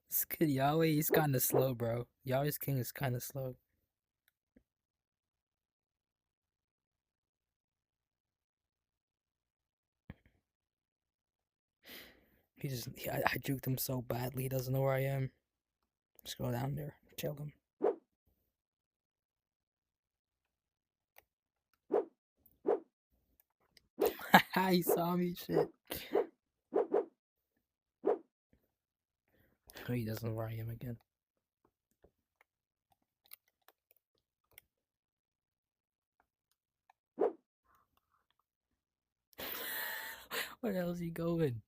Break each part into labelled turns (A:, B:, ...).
A: This kid Yahweh, he's kind of slow, bro. Yahweh's king is kind of slow. I juked him so badly. He doesn't know where I am. Just go down there, chill him. He saw me, shit. Oh, he doesn't know where I am again. Where the hell is he going?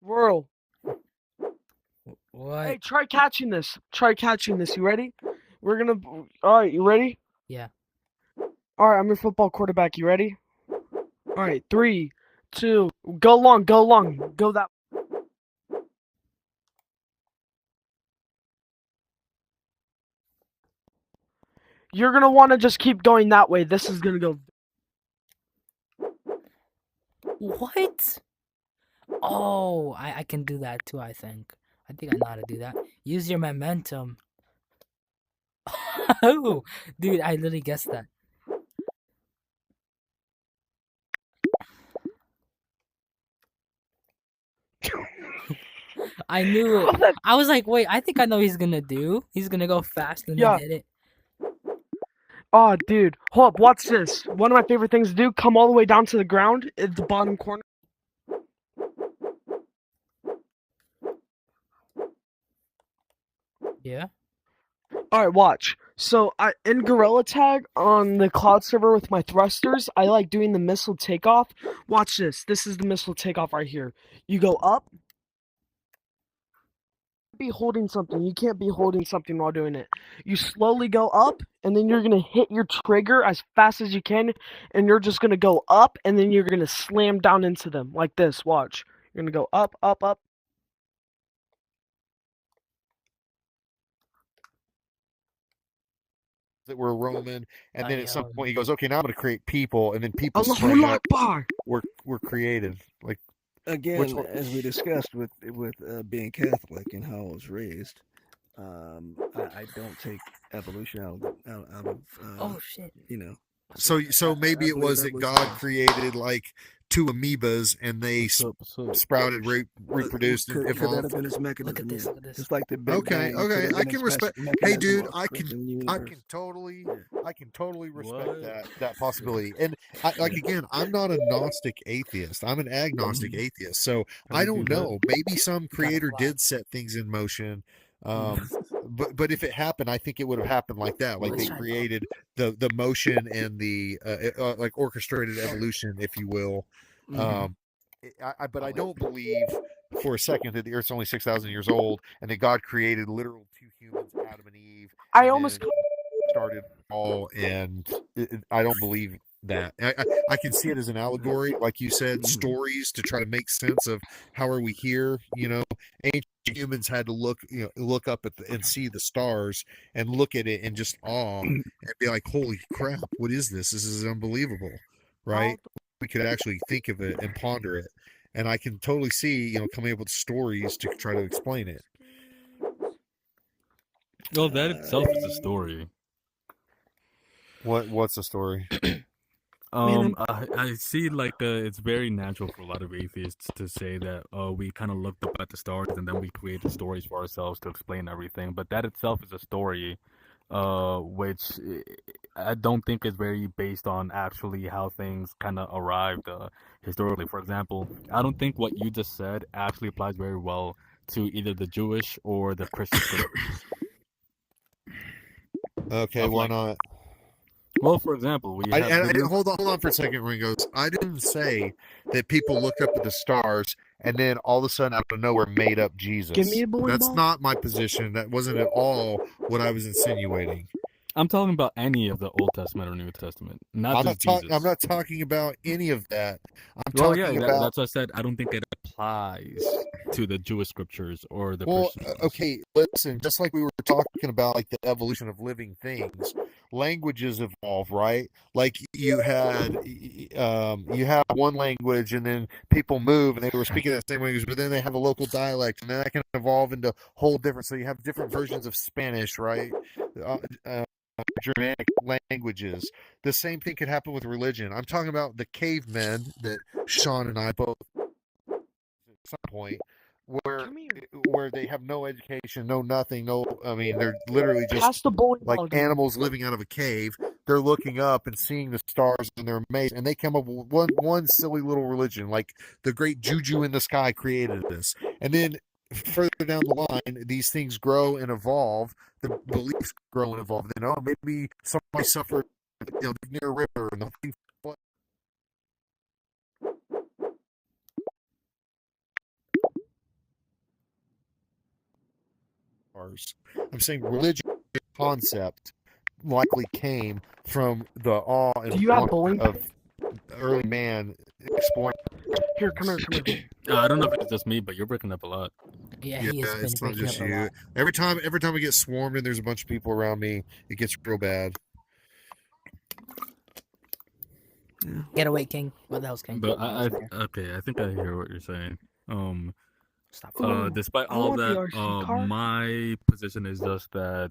B: Whirl.
A: What?
B: Hey, try catching this. Try catching this. You ready? We're gonna. All right, you ready?
A: Yeah.
B: All right, I'm your football quarterback. You ready? All right, 3, 2, go long, go long, go that. You're gonna want to just keep going that way. This is gonna go.
A: What? Oh, I can do that too, I think. I think I know how to do that. Use your momentum. Oh, dude, I literally guessed that. I knew it. I was like, wait, I think I know what he's gonna do. He's gonna go fast and then
B: Yeah.
A: hit it.
B: Oh, dude, hold up. Watch this. One of my favorite things to do: come all the way down to the ground at the bottom corner.
A: Yeah.
B: All right, watch. So in Gorilla Tag on the cloud server with my thrusters, I like doing the missile takeoff. Watch this. This is the missile takeoff right here. You go up. Be holding something. You can't be holding something while doing it. You slowly go up, and then you're gonna hit your trigger as fast as you can, and you're just gonna go up, and then you're gonna slam down into them like this. Watch. You're gonna go up, up, up.
C: That were Roman, and then at some
A: yo.
C: point he goes, "Okay, now I'm going to create people," and then people
B: Allahu
C: sprang up,
B: Akbar.
C: were created. Like
D: Again, as we discussed with being Catholic and how I was raised, I don't take evolution out of
A: Oh shit.
D: you know.
C: so maybe
D: I
C: it was
D: believe
C: that
D: evolution
C: God
D: is-
C: created like 2 amoebas and they sprouted, reproduced, and
D: Could that have
C: evolved.
D: been his mechanism?
A: Look at this. Look at this.
D: It's like the Big
C: Okay,
D: Bang could
C: okay,
D: have
C: I
D: been
C: can
D: his
C: respect. Hey,
D: mechanism
C: dude,
D: of
C: I
D: scripting the
C: can
D: universe.
C: totally respect
E: What?
C: that possibility. And again, I'm not a Gnostic atheist. I'm an agnostic atheist. So
E: How
C: I
E: do you
C: don't
E: do that?
C: know. Maybe some
A: Gotta
C: creator
A: fly.
C: did set things in motion. But if it happened, I think it would have happened like that. Like
A: Let's
C: they
A: try.
C: created the motion and the like orchestrated evolution, if you will. Um, but I don't believe for a second that the Earth's only 6,000 years old and that God created literal 2 humans, Adam and Eve,
B: I
C: and
B: almost.
C: then started all. And I don't believe that. I can see it as an allegory, like you said, stories to try to make sense of how are we here. Ancient humans had to look up at and see the stars and look at it in just awe and be like, "Holy crap! What is this? This is unbelievable!" Right? We could actually think of it and ponder it, and I can totally see coming up with stories to try to explain it.
E: Well, that itself is a story.
C: What's the story?
E: I see like it's very natural for a lot of atheists to say that we kind of looked up at the stars and then we created stories for ourselves to explain everything. But that itself is a story, which I don't think is very based on actually how things kind of arrived historically. For example, I don't think what you just said actually applies very well to either the Jewish or the Christian scriptures.
C: Okay, why not?
E: Well, for example, we have
C: Hold on for a second, Ringos. I didn't say that people looked up at the stars and then all of a sudden out of nowhere made up Jesus.
B: Give me a bowling
C: That's
B: ball.
C: not my position. That wasn't at all what I was insinuating.
E: I'm talking about any of the Old Testament or New Testament, not just Jesus.
C: I'm not talking about any of that. I'm
E: Well,
C: talking
E: yeah,
C: about.
E: that's what I said. I don't think it applies to the Jewish scriptures or the
C: Well,
E: Christian ones.
C: okay, listen, just like we were talking about like the evolution of living things, languages evolve, right? Like you had one language and then people move and they were speaking that same language, but then they have a local dialect and then that can evolve into whole different, so you have different versions of Spanish, right? Uh, uh, Germanic languages. The same thing could happen with religion. I'm talking about the cavemen that Sean and I both at some point where
B: Come here.
C: where they have no education, no nothing, no. I mean, they're literally
B: Pass
C: just
B: the bowling
C: like
B: ball to me.
C: animals living out of a cave. They're looking up and seeing the stars, and they're amazed. And they come up with one silly little religion, like the great juju in the sky created this. And then further down the line, these things grow and evolve. The beliefs grow and evolve. You know, maybe somebody suffered, near a river, and the thing I'm saying religion concept likely came from the awe and
B: Do you have
C: wonder
B: bowling?
C: of early man exploring.
B: Here, come here.
E: I don't know if it's just me, but you're breaking up a lot.
A: Yeah,
C: Yeah,
A: he has been
C: it's not
A: breaking
C: just
A: up a
C: you.
A: lot.
C: Every time we get swarmed and there's a bunch of people around me, it gets real bad.
A: Get away, King. What the hell's King?
E: But I think I hear what you're saying.
A: Stop.
B: Ooh,
E: Despite
B: I
E: all
B: want the
E: that,
B: RC car.
E: my position is just that,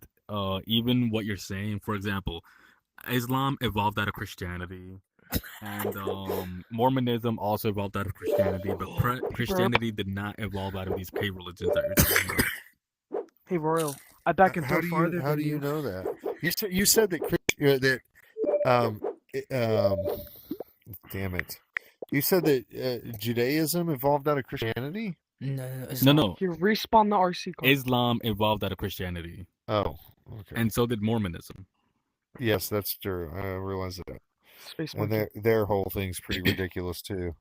E: even what you're saying, for example, Islam evolved out of Christianity, and Mormonism also evolved out of Christianity, but Christianity did not evolve out of these cave religions that you're talking about.
B: Hey, Royal. I back and
C: How
B: throw
C: do
B: farther
C: you how
B: than
C: do you
B: you.
C: know that? You said that um damn it. You said that Judaism evolved out of Christianity?
E: No.
B: Here, respawn the RC car.
E: Islam evolved out of Christianity,
C: Oh, okay.
E: and so did Mormonism.
C: Yes, that's true. I realize that.
B: Space
C: And
B: monkey.
C: their whole thing's pretty ridiculous too.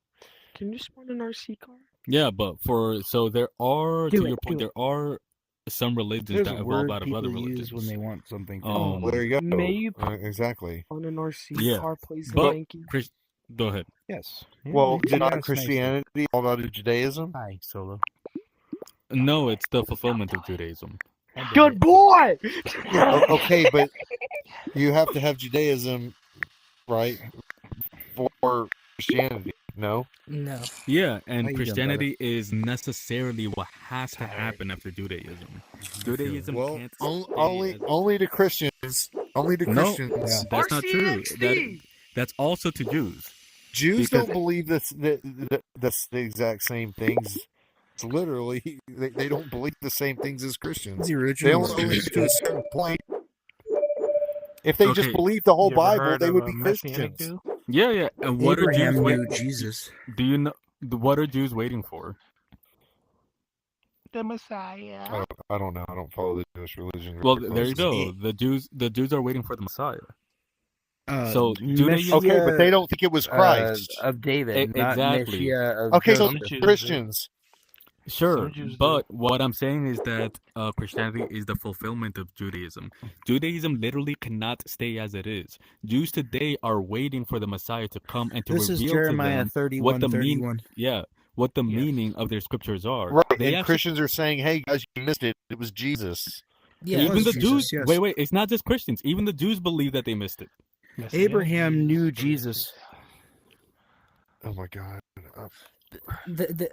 B: Can you spawn an RC car?
E: Yeah, but there are,
B: Do
E: to
B: it,
E: your point,
B: do
E: there are some religions
D: There's
E: that
D: a
E: evolve
D: word
E: out of
D: people
E: other
D: use
E: religions.
D: when they want something.
E: Um,
C: Well, there you go.
B: May you
C: Exactly.
B: on an RC
E: Yeah,
B: car, please?
E: but
B: Thank you.
E: Go ahead.
D: Yes.
C: Well, did not
D: that's nice.
C: Christianity evolve out of Judaism?
F: Hi, Solo.
E: No, it's the fulfillment of Judaism.
B: Good boy.
C: Okay, but you have to have Judaism, right, for Christianity. No.
A: No.
E: Yeah,
D: How
E: and
D: you doing,
E: Christianity is necessarily what has to happen after Judaism. Judaism
C: Well,
E: can't stay
C: only to Christians. Only to
E: No,
C: Christians.
E: that's not true.
B: RCXD.
E: That's also to Jews.
C: Jews
E: because-
C: don't believe that's the exact same things. It's literally they don't believe the same things as Christians.
D: The
C: They
D: original
C: only to a certain point. If they just
E: Okay.
C: believe the whole
F: You ever
C: Bible,
F: heard
C: they
F: of
C: would
F: a
C: be
F: Messianic
C: Christians.
F: Jew?
E: Yeah. And what are Jews
D: Abraham knew
E: waiting?
D: Jesus.
E: Do you know what are Jews waiting for?
F: The Messiah.
C: I don't know. I don't follow the Jewish religion.
E: Well,
C: very
E: there you
C: closely.
E: go. The Jews are waiting for the Messiah. So Judaism.
C: Okay, but they don't think it was Christ.
G: Of David, not
E: exactly.
G: Messiah of
C: Okay, so
G: Joseph.
C: Christians.
E: Sure,
F: Some Jews do.
E: but what I'm saying is that Christianity is the fulfillment of Judaism. Judaism literally cannot stay as it is. Jews today are waiting for the Messiah to come and to
D: This is
E: reveal to
D: Jeremiah
E: them
D: 31,
E: what the
D: 31.
E: what the meaning of their scriptures are.
C: Right,
E: They
C: and
E: actually,
C: Christians are saying, "Hey guys, you missed it. It was Jesus."
A: Yeah.
E: even
D: was
E: the
D: Jesus,
E: Jews.
D: yes.
E: Wait, it's not just Christians. Even the Jews believe that they missed it.
F: Messianic
D: Abraham
F: Jews
D: knew
F: believe
D: Jesus.
C: Oh my God,
A: The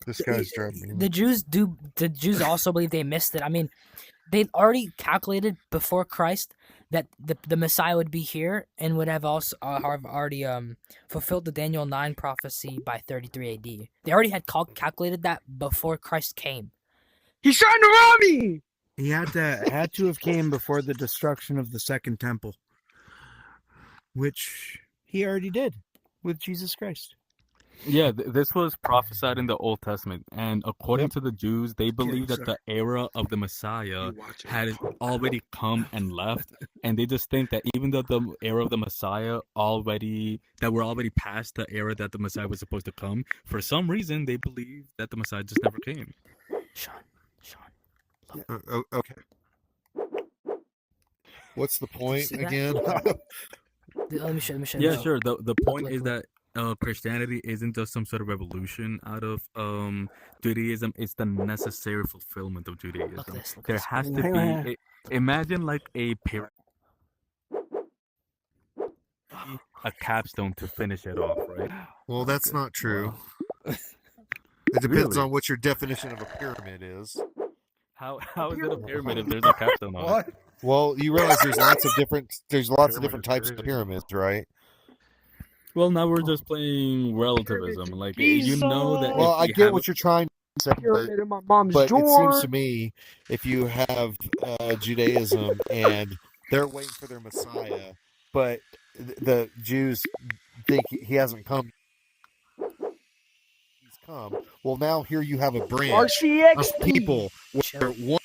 C: this guy's driving me.
A: the Jews also believe they missed it. I mean, they'd already calculated before Christ that the Messiah would be here and would have also have already fulfilled the Daniel 9 prophecy by 33 AD. They already had calculated that before Christ came.
B: He's trying to rob me.
D: He had to have came before the destruction of the second temple, which he already did with Jesus Christ.
E: Yeah, this was prophesied in the Old Testament, and according to the Jews, they believe that the era of the Messiah had already come and left, and they just think that even though the era of the Messiah we're already past the era that the Messiah was supposed to come, for some reason they believe that the Messiah just never came.
A: Sean.
C: Okay. What's the point
A: See that?
C: again?
A: Let me show.
E: Yeah, sure. The point
A: Look,
E: is
A: look.
E: that Christianity isn't just some sort of evolution out of Judaism. It's the necessary fulfillment of Judaism.
A: Look this.
E: There has to
D: Hang on.
E: be imagine like a pyramid, a capstone to finish it off, right?
C: Well, that's
D: Okay,
C: not true.
D: wow.
C: It depends
E: Really?
C: on what your definition of a pyramid is.
E: How is it a pyramid if there's no capstone on it?
C: Well, you realize there's lots of different types of pyramids, right?
E: Well, now we're just playing relativism. Like you know that.
C: Well,
E: if
C: I
E: you
C: get
E: have
C: what you're trying to say,
B: Pyramid in my mom's
C: but it seems
B: drawer.
C: to me if you have Judaism and they're waiting for their Messiah, but the Jews think he hasn't come. He's come. Well, now here you have a branch of
B: RCXP.
C: people where
A: Chill.
C: one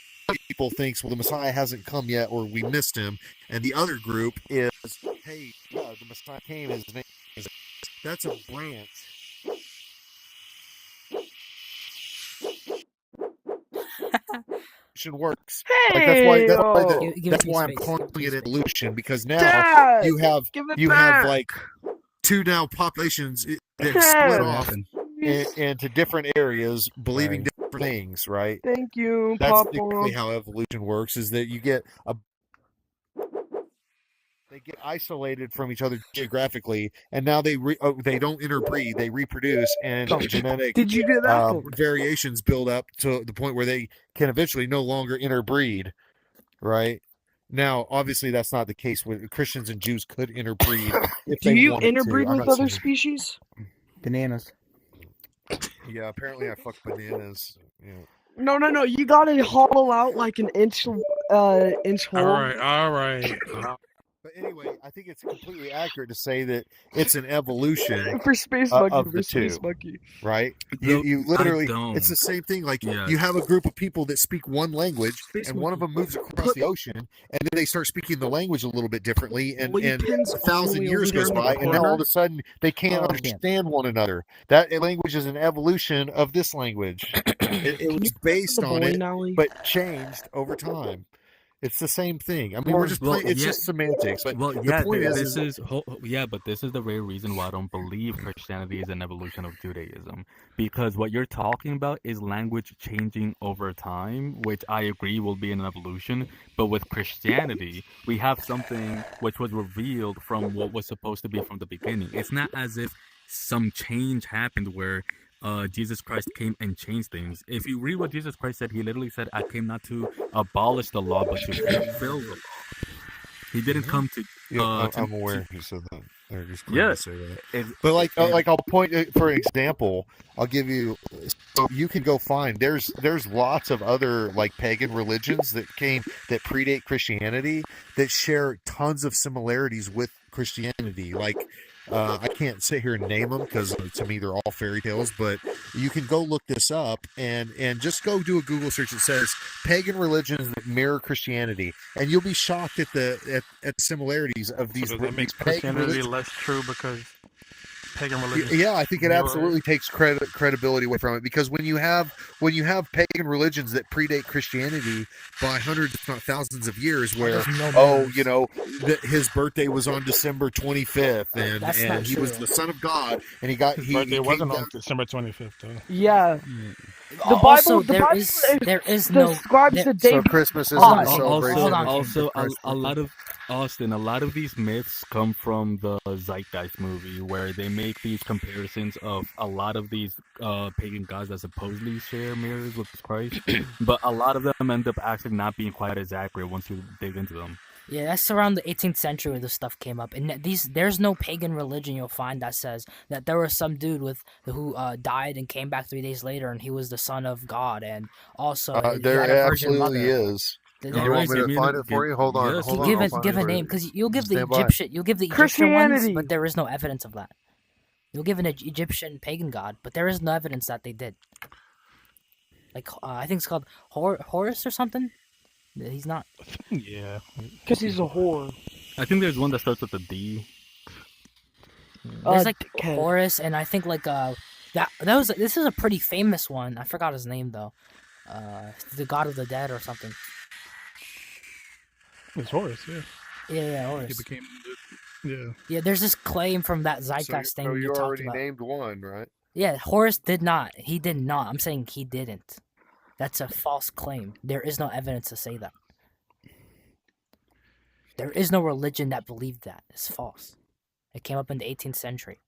C: people thinks, well, the Messiah hasn't come yet, or we missed him, and the other group is, hey, yeah, the Messiah came. His name is. That's a branch. Works. Like that's why
A: Give
C: that's
A: it to me,
C: why I'm
A: Space.
C: calling
A: Give it
C: it
A: to me.
C: evolution, because now
B: Dad,
C: you have
B: give it back.
C: like two now populations that
B: Dad,
C: split off
B: please.
C: into different areas, believing different things. Right?
B: Thank you,
C: That's
B: Papa.
C: exactly how evolution works. Is that you get they get isolated from each other geographically, and now they don't interbreed, they reproduce, and genetic
B: Did you do that?
C: variations build up to the point where they can eventually no longer interbreed, right? Now, obviously, that's not the case. With Christians and Jews could interbreed if
B: Do
C: they
B: you
C: wanted to.
B: interbreed
C: I'm
B: with
C: not
B: other
C: saying-
B: species?
D: Bananas.
C: Yeah, apparently I fucked bananas. Yeah.
B: No. You gotta hollow out like an inch hole.
F: All right.
C: But anyway, I think it's completely accurate to say that it's an evolution
B: For Space
C: of
B: Monkey,
C: the
B: for Space
C: two.
B: Monkey.
C: Right?
E: No,
C: You
E: I
C: literally,
E: don't.
C: it's the same thing. Like
E: Yeah.
C: you have a group of people that speak one language,
B: Space
C: and one of them moves across the ocean, and then they start speaking the language a little bit differently, and
B: Lincoln's
C: a thousand
B: only
C: years
B: over there
C: goes
B: in the
C: by, and now all
B: corner.
C: of a sudden they can't
B: Oh.
C: understand one another. That language is an evolution of this language. It
B: Can
C: was
B: you
C: based
B: the
C: on
B: bowling
C: it,
B: alley?
C: but changed over time. It's the same thing. I mean, we're just
E: Well,
C: playing. It's
E: yeah.
C: just semantics. But
E: Well,
C: the
E: yeah,
C: point is
E: this is but this is the very reason why I don't believe Christianity is an evolution of Judaism, because what you're talking about is language changing over time, which I agree will be an evolution. But with Christianity, we have something which was revealed from what was supposed to be from the beginning. It's not as if some change happened where Jesus Christ came and changed things. If you read what Jesus Christ said, he literally said, "I came not to abolish the law, but to fulfill the law." He didn't come to.
C: I'm aware he said that. They're just going
E: Yeah.
C: to say that. But like I'll point for an example. I'll give you. So you can go find. There's lots of other like pagan religions that predate Christianity that share tons of similarities with Christianity. Like I can't sit here and name them because to me they're all fairy tales. But you can go look this up and just go do a Google search that says pagan religions that mirror Christianity, and you'll be shocked at the similarities of these.
F: So that makes
C: pagan
F: Christianity
C: religions.
F: less true because pagan religion.
C: Yeah, I think it absolutely takes credibility away from it, because when you have pagan religions that predate Christianity by hundreds, if not thousands of years, where his birthday was on December 25th, and
A: That's not
C: he was
A: true.
C: the son of God, and
F: His birthday wasn't on December 25th, though.
B: Yeah. The
A: Also,
B: Bible,
A: there is no.
B: describes
A: there-
B: the day.
C: So Christmas isn't
A: Hold
C: a
A: on,
C: celebration.
A: hold on.
E: Also,
C: Christ
E: a lot of Austin, a lot of these myths come from the Zeitgeist movie, where they make these comparisons of a lot of these pagan gods that supposedly share mirrors with Christ, but a lot of them end up actually not being quite as accurate once you dig into them.
A: Yeah, that's around the 18th century where this stuff came up, and there's no pagan religion you'll find that says that there was some dude who died and came back 3 days later, and he was the son of God, and also he had
C: There
A: a virgin
C: absolutely
A: mother.
C: is.
A: There
C: You want me
A: is.
C: to find it for you? Hold on.
E: Yes,
C: Hold on.
A: Give
C: I'll
A: it,
C: find
A: give
C: it
A: a
C: for you.
A: name, because you'll give the
C: Stand by.
A: Egyptian ones,
B: Christianity.
A: but there is no evidence of that. You'll give an Egyptian pagan god, but there is no evidence that they did. Like I think it's called Horus or something. He's not.
F: Yeah.
B: Because he's a whore.
E: I think there's one that starts with a D.
A: There's like
B: dickhead.
A: Horus, and I think like this is a pretty famous one. I forgot his name though. The god of the dead or something.
F: It's Horus, yeah.
A: Yeah,
F: He
A: Horus.
F: became, yeah.
A: Yeah, there's this claim from that
C: So,
A: Zeitgeist thing
C: so
A: you
C: you
A: talked
C: already
A: about.
C: named one, right?
A: Yeah, Horus did not. He did not. I'm saying he didn't. That's a false claim. There is no evidence to say that. There is no religion that believed that. It's false. It came up in the 18th century.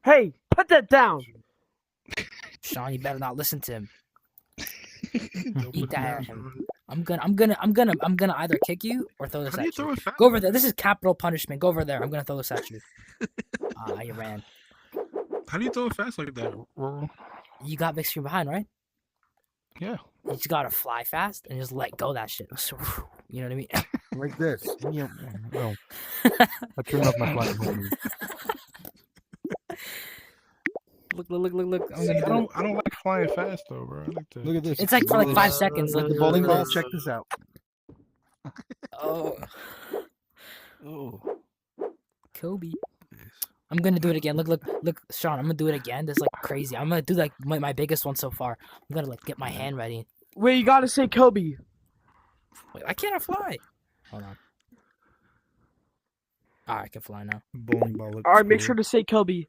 B: Hey, put that down.
A: Sean, you better not listen to him.
F: Don't
A: Eat
F: put
A: that
F: it
A: at
F: down,
A: him.
F: bro.
A: I'm gonna either kick you or throw this
F: How do you
A: at
F: throw
A: you.
F: it fast?
A: Go over there. This is capital punishment. Go over there. I'm gonna throw this at you. Ah, you ran.
F: How do you throw it fast like that, Rural?
A: You got big screen behind, right?
F: Yeah.
A: You just gotta fly fast and just let go that shit. You know what I mean?
E: Like this. Yeah. No. I turned off my flying.
A: Look. I'm
F: See,
A: gonna do it.
F: I don't like flying fast though, bro. I like to.
E: Look at this.
A: It's like for like
E: Look at
A: 5
E: this.
A: seconds.
E: Look
A: Look,
E: at the bowling
A: look at
E: ball.
A: this.
E: Check this out.
A: Oh,
D: Oh,
A: Kobe.
D: nice.
A: I'm gonna do it again. Look, Sean. I'm gonna do it again. That's like crazy. I'm gonna do like my biggest one so far. I'm gonna like get my hand ready.
B: Wait, you gotta say Kobe.
A: Wait, why can't I fly? Hold on. I can fly now.
E: Bowling ball. Looks
B: All right, make
E: cool.
B: sure to say Kobe.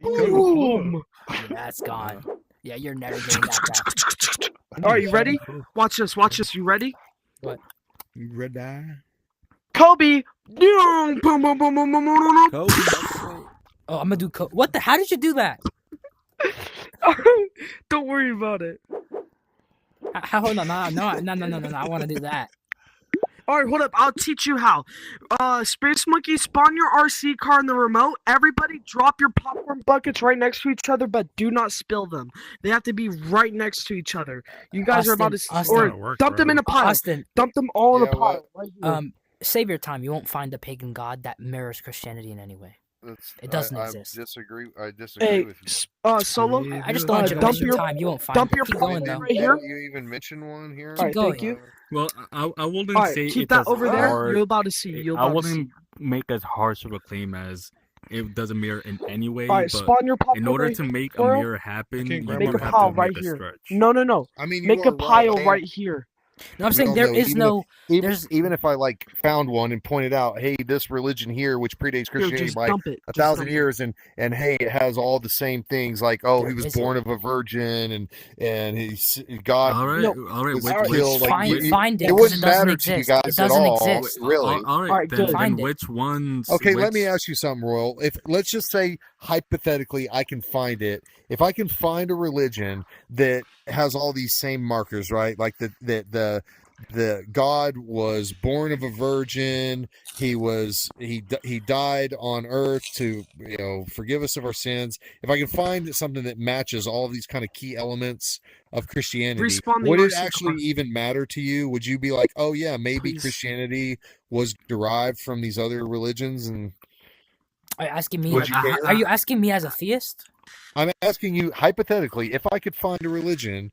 B: Boom.
A: Yeah, it's gone. Yeah, you're never getting that back.
B: All right, you ready? Watch this. You ready?
E: Red eye.
B: Kobe. Boom, boom, boom, boom, boom, boom, boom.
E: Kobe.
A: Oh, I'm gonna do. What the? How did you do that?
B: Don't worry about it.
A: Hold on, no. I want to do that.
B: All right, hold up. I'll teach you how. Space Monkey, spawn your RC car in the remote. Everybody drop your popcorn buckets right next to each other, but do not spill them. They have to be right next to each other. You guys are about to...
A: Austin.
B: Or
F: That'll work,
B: dump them
F: bro.
B: in a pile.
A: Austin,
B: Dump them all in a
C: Yeah,
B: pile. Right here.
A: save your time. You won't find a pagan god that mirrors Christianity in any way. It doesn't exist.
C: I disagree
B: Hey,
C: with you.
B: Solo,
A: I just don't want you to
B: dump
A: waste your
B: your-
A: time. You won't find
B: dump
A: it.
B: your
A: Keep
B: popcorn
A: going though.
B: right here.
C: Didn't you even mention one here?
B: All right,
A: going.
B: thank you.
E: Well, I wouldn't
B: All right,
E: say
B: keep
E: it's
B: that
E: as
B: over there.
E: hard-
B: You're about to see. You're
E: I
B: about to see.
E: wouldn't make as harsh of a claim as it doesn't mirror in any way.
B: All right,
E: but
B: spawn your popcorn
E: in order
B: right
E: to make a
B: Squirrel,
E: mirror happen,
F: Okay,
E: you
F: grab
E: do
B: Make a
E: have
B: pile
E: to
B: right
E: make a
B: here.
E: stretch.
B: No.
C: I mean,
B: Make a pile right here.
A: No, I'm saying
C: Well,
A: there
C: no,
A: is
C: even
A: no. There's
C: even if I like found one and pointed out, hey, this religion here, which predates
B: Here,
C: Christianity
B: just
C: by
B: dump it.
C: a
B: Just
C: thousand
B: dump it.
C: years, and hey, it has all the same things, like he
A: There
C: was
A: isn't.
C: born of a virgin, and he's God.
E: All right,
B: No.
E: all right.
C: was
E: Which,
C: killed, like,
A: find,
C: you-
A: find it.
C: it
A: 'cause
C: wouldn't
A: it doesn't
C: matter to you
A: exist.
C: guys
A: It
C: at
A: doesn't
C: all,
A: exist.
C: really.
E: all right,
B: All right,
E: then,
B: good.
E: then
A: Find it.
E: which ones?
C: Okay, let
E: which-
C: me ask you something, Royal. If let's just say hypothetically, I can find it. If I can find a religion that has all these same markers, right? Like the God was born of a virgin. He died on earth to forgive us of our sins. If I can find something that matches all of these kind of key elements of Christianity,
B: Respawn the
C: would it
B: RC
C: actually
B: car.
C: even matter to you? Would you be like, oh yeah, maybe
B: Please.
C: Christianity was derived from these other religions? And
A: Are you asking me?
C: Would you care?
A: Are you asking me as a theist?
C: I'm asking you hypothetically, if I could find a religion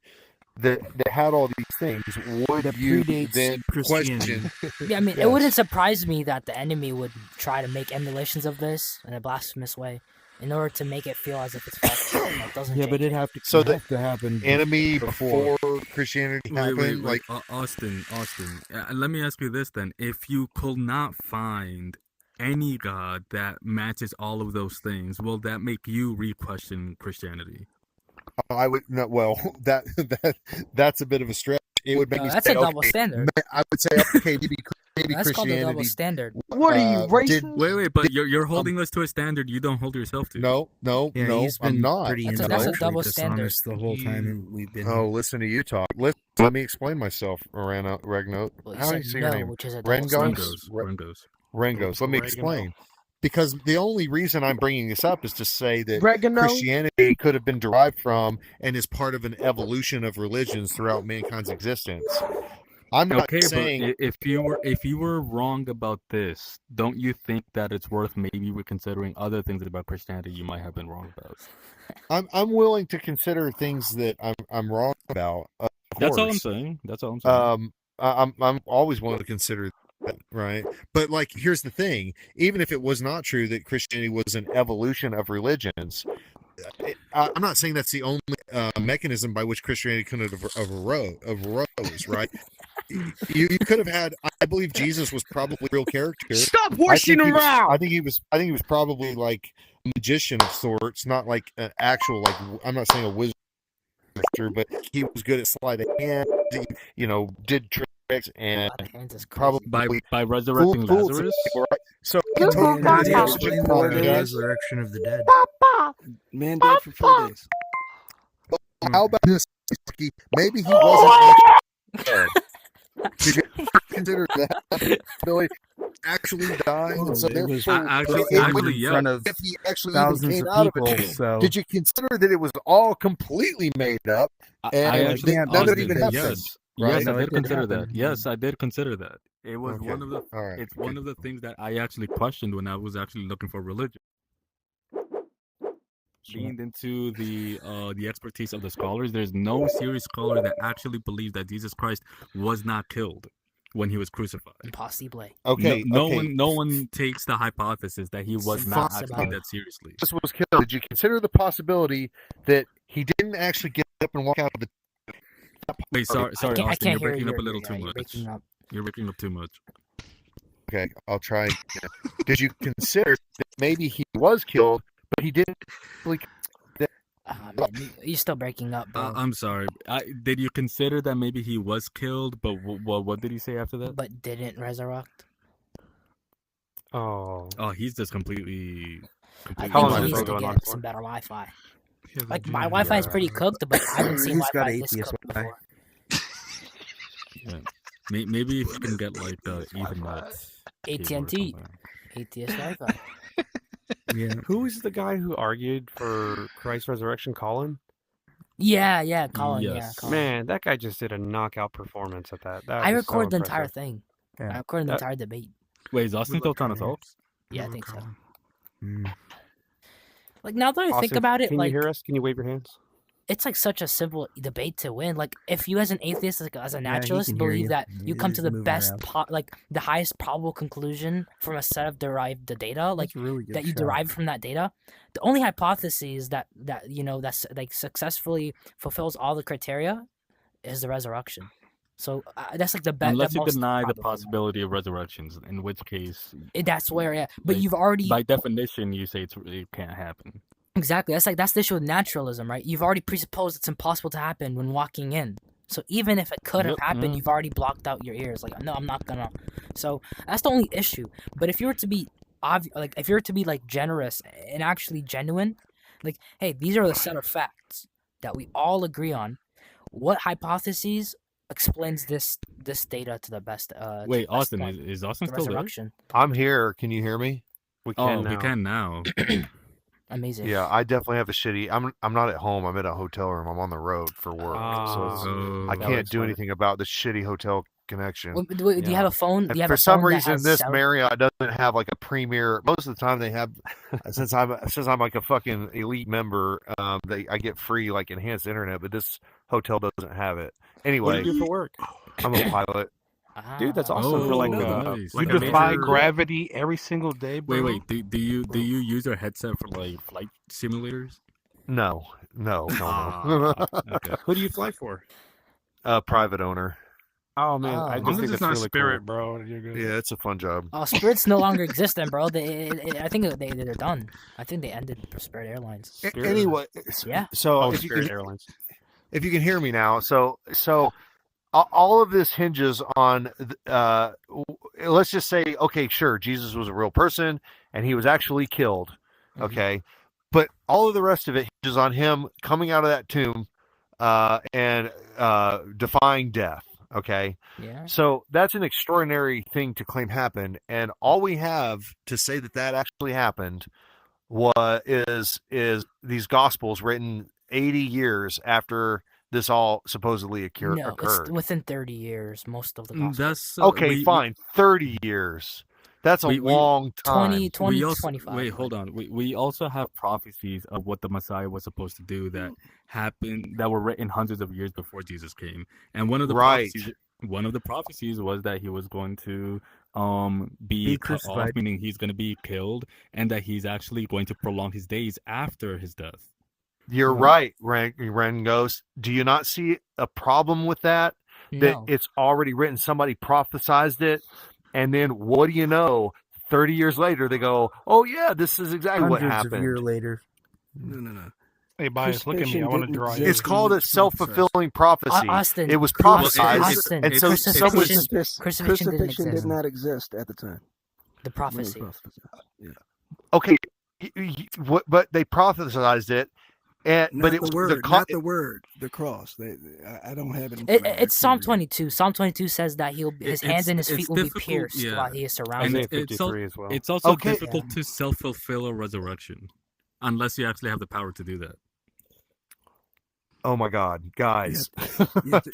C: that had all these things, would
E: That
C: you
E: predates
C: then
E: Christianity.
C: question?
A: Yeah, I mean,
C: Yes.
A: it wouldn't surprise me that the enemy would try to make emulations of this in a blasphemous way, in order to make it feel as if it's false. It doesn't.
E: Yeah,
A: change
E: but
A: it.
E: it have to.
C: So
E: it
C: the
E: have to happen.
C: Enemy
E: Before.
C: before Christianity
E: Wait,
C: happened, like
E: Austin. Let me ask you this then: if you could not find any god that matches all of those things, will that make you re-question Christianity?
C: I would no. Well, that's a bit of a stretch. It would make me
A: That's
C: say,
A: a double
C: okay,
A: standard.
C: I would say, okay, maybe
A: That's called a double
C: Christianity.
A: standard.
B: What are you,
C: did-
B: racist?
E: Wait, but you're holding us to a standard you don't hold yourself to.
C: No, I'm not.
A: That's a double standard.
E: the whole time we've been.
C: Oh, listen to you talk. Let me explain myself, Regno.
A: Well, you
C: How do you
A: said
C: say
A: no,
C: your name?
A: which is a double
C: Rengo?
A: standard.
E: Rengos.
C: Let me
F: Oregano.
C: explain. Because the only reason I'm bringing this up is to say that
B: Oregano.
C: Christianity could have been derived from and is part of an evolution of religions throughout mankind's existence. I'm not
E: Okay,
C: saying
E: but if you were wrong about this, don't you think that it's worth maybe reconsidering other things about Christianity you might have been wrong about?
C: I'm willing to consider things that I'm wrong about. Of
E: That's all I'm
C: course.
E: saying. That's all I'm saying.
C: I'm always willing to consider that, right? But like, here's the thing: even if it was not true that Christianity was an evolution of religions, I'm not saying that's the only mechanism by which Christianity could have arose, right? You could have had. I believe Jesus was probably a real character.
B: Stop horsing around.
C: I think he was probably like a magician of sorts, not like an actual like. I'm not saying a wizard, but he was good at sleight of hand. Did tricks and probably
E: by resurrecting Lazarus.
C: People, right? So
G: How
C: totally
G: about
C: the
G: resurrection of the dead?
D: Man died for 4 days.
C: How about this? Maybe he wasn't actually dead. Did you ever consider that? Billy actually died. And so
G: It was
E: actually,
G: in
E: yeah.
G: front of
C: if he actually
G: thousands
C: even came
G: of
C: out of
G: people.
C: it,
G: So
C: did you consider that it was all completely made up? And
E: I actually
G: can't
C: none of it
G: believe
C: even
G: it.
C: happened.
E: Yes.
C: Right?
E: Yes,
G: No,
E: I
G: it
E: did
G: did
E: consider that.
G: happen.
E: Yes, I did consider that. It was
C: Okay.
E: one of the.
C: All right.
E: It's one of the things that I actually questioned when I was actually looking for religion. Leaned into the expertise of the scholars. There's no serious scholar that actually believes that Jesus Christ was not killed when he was crucified.
A: Impossible.
C: Okay.
E: No one takes the hypothesis that he was not actually
A: Impossible.
E: dead seriously.
C: Jesus was killed. Did you consider the possibility that he didn't actually get up and walk out of the?
E: Wait, sorry,
A: I
E: Austin,
A: can't
E: you're
A: hear
E: breaking
A: you.
E: up a little
A: Yeah,
E: too
A: you're
E: much.
A: breaking up.
E: You're breaking up too much.
C: Okay, I'll try again. Did you consider that maybe he was killed, but he didn't really?
A: Man, you're still breaking up, bro.
E: I'm sorry. Did you consider that maybe he was killed, but what did he say after that?
A: But didn't resurrect.
H: Oh,
E: Oh, he's just completely.
A: I
H: How long
A: think he
H: is
A: needs
H: this
A: to
H: going
A: get
H: on for?
A: some better Wi-Fi.
F: Yeah, the
A: Like my
F: Jews
A: Wi-Fi is
F: are-
A: pretty cooked, but I haven't seen
G: He's got
A: Wi-Fi this
G: atheist
A: cooked
G: Wi-Fi.
A: before.
E: Yeah. Maybe if you can get like Ethernet.
A: AT&T, ATS Wi-Fi.
G: Yeah.
H: who is the guy who argued for Christ's resurrection? Colin.
A: Yeah, Colin. Yeah,
E: Yes.
A: Colin.
H: Man, that guy just did a knockout performance at that. That
A: I
H: was so
A: recorded the entire
H: impressive.
A: thing.
G: Yeah.
A: I recorded the
H: That-
A: entire debate.
E: Wait, is Austin still trying to talk?
A: Yeah, I think so.
G: Mm.
A: Like now that I think
H: Austin,
A: about it,
H: can
A: like
H: you hear us? Can you wave your hands?
A: it's like such a simple debate to win. Like if you as an atheist, like as a
G: he
A: naturalist,
G: can hear
A: believe
G: you.
A: that you come to
G: He's
A: the
G: moving
A: best,
G: around.
A: like the highest probable conclusion from a set of derived data, like
G: That's a really good
A: that you
G: shot.
A: derive from that data. The only hypothesis that that's like successfully fulfills all the criteria is the resurrection. So that's like the best.
E: Unless you deny the possibility of resurrections, in which case,
A: That's where, yeah. But
E: Like,
A: you've already
E: by definition, you say it can't happen.
A: exactly. That's the issue with naturalism, right? You've already presupposed it's impossible to happen when walking in. So even if it could have
E: Yep,
A: happened,
E: yeah.
A: you've already blocked out your ears. Like, no, I'm not gonna. So that's the only issue. But if you were to be if you were to be like generous and actually genuine, like, hey, these are the set of facts that we all agree on. What hypotheses explains this data to the best?
E: Wait,
A: to the best
E: Austin,
A: point?
E: is Austin
A: The
E: still there?
A: resurrection.
C: I'm here. Can you hear me?
H: We
E: Oh,
H: can now.
E: we can now.
A: Amazing.
C: Yeah, I definitely have a shitty. I'm not at home. I'm in a hotel room. I'm on the road for work, so it's,
E: Oh,
C: I
H: that
C: can't
H: makes
C: do
H: sense.
C: anything about the shitty hotel connection.
A: Do you have a phone? Do
C: And
A: you have
C: for
A: a
C: some
A: phone that
C: reason,
A: has
C: this
A: cell-
C: Marriott doesn't have like a premier. Most of the time, they have. since I'm like a fucking elite member, I get free like enhanced internet, but this hotel doesn't have it.
H: What do
C: Anyway,
H: you do for work?
C: I'm a pilot.
H: Dude, that's
A: Ah.
H: awesome. For like
E: nice.
H: like
F: You
H: a
F: defy
H: major-
F: gravity every single day, bro.
E: Wait. Do you use your headset for like flight simulators?
C: No.
E: Ah, okay.
H: Who do you fly for?
C: Private owner.
H: Oh man,
A: Oh.
H: I
F: As
H: just
F: long as
H: think
F: it's
H: that's
F: not
H: really
F: Spirit,
H: cool.
F: bro, you're good.
C: Yeah, it's a fun job.
A: Oh, Spirit's no longer existent, bro. I think they're done. I think they ended Spirit Airlines.
H: Spirit.
C: Anyway,
A: Yeah.
C: so
H: Oh,
C: if you
H: Spirit
C: can
H: Airlines.
C: if you can hear me now, so all of this hinges on let's just say, okay, sure, Jesus was a real person and he was actually killed, okay, but all of the rest of it hinges on him coming out of that tomb and defying death, okay.
A: Yeah.
C: So that's an extraordinary thing to claim happened, and all we have to say that actually happened is these gospels written 80 years after this all supposedly
A: No,
C: occurred.
A: it's within 30 years. Most of the gospel.
E: That's
C: Okay, fine. 30 years. That's a
E: we-
C: long time.
A: 20,
E: we also,
A: 25.
E: Wait, hold on. We also have prophecies of what the Messiah was supposed to do that happened, that were written hundreds of years before Jesus came. And one of the
C: Right.
E: prophecies was that he was going to be
G: Be
E: cut off,
G: crucified.
E: meaning he's going to be killed, and that he's actually going to prolong his days after his death.
C: You're right, Ren Ghost. Do you not see a problem with that? That
A: No.
C: it's already written, somebody prophesized it, and then what do you know? 30 years later, they go, "Oh yeah, this is exactly what
G: Hundreds of
C: happened."
G: years later.
D: No.
F: Hey, Bias, look at me. I want to draw you.
C: It's called a self-fulfilling prophecy.
A: Austin,
C: It was prophesied,
A: Austin,
C: and so someone.
A: crucifixion didn't
D: Crucifixion did
A: exist.
D: not exist at the time.
A: The prophecy.
D: Yeah.
C: Okay, but they prophesized it, but it was
D: not the word, the cross. I don't have it.
A: It's Psalm 22. Psalm 22 says that his hands and his feet will be pierced while he is surrounded.
E: It's also difficult to self-fulfill a resurrection, unless you actually have the power to do that.
C: Oh my God, guys!
D: You have to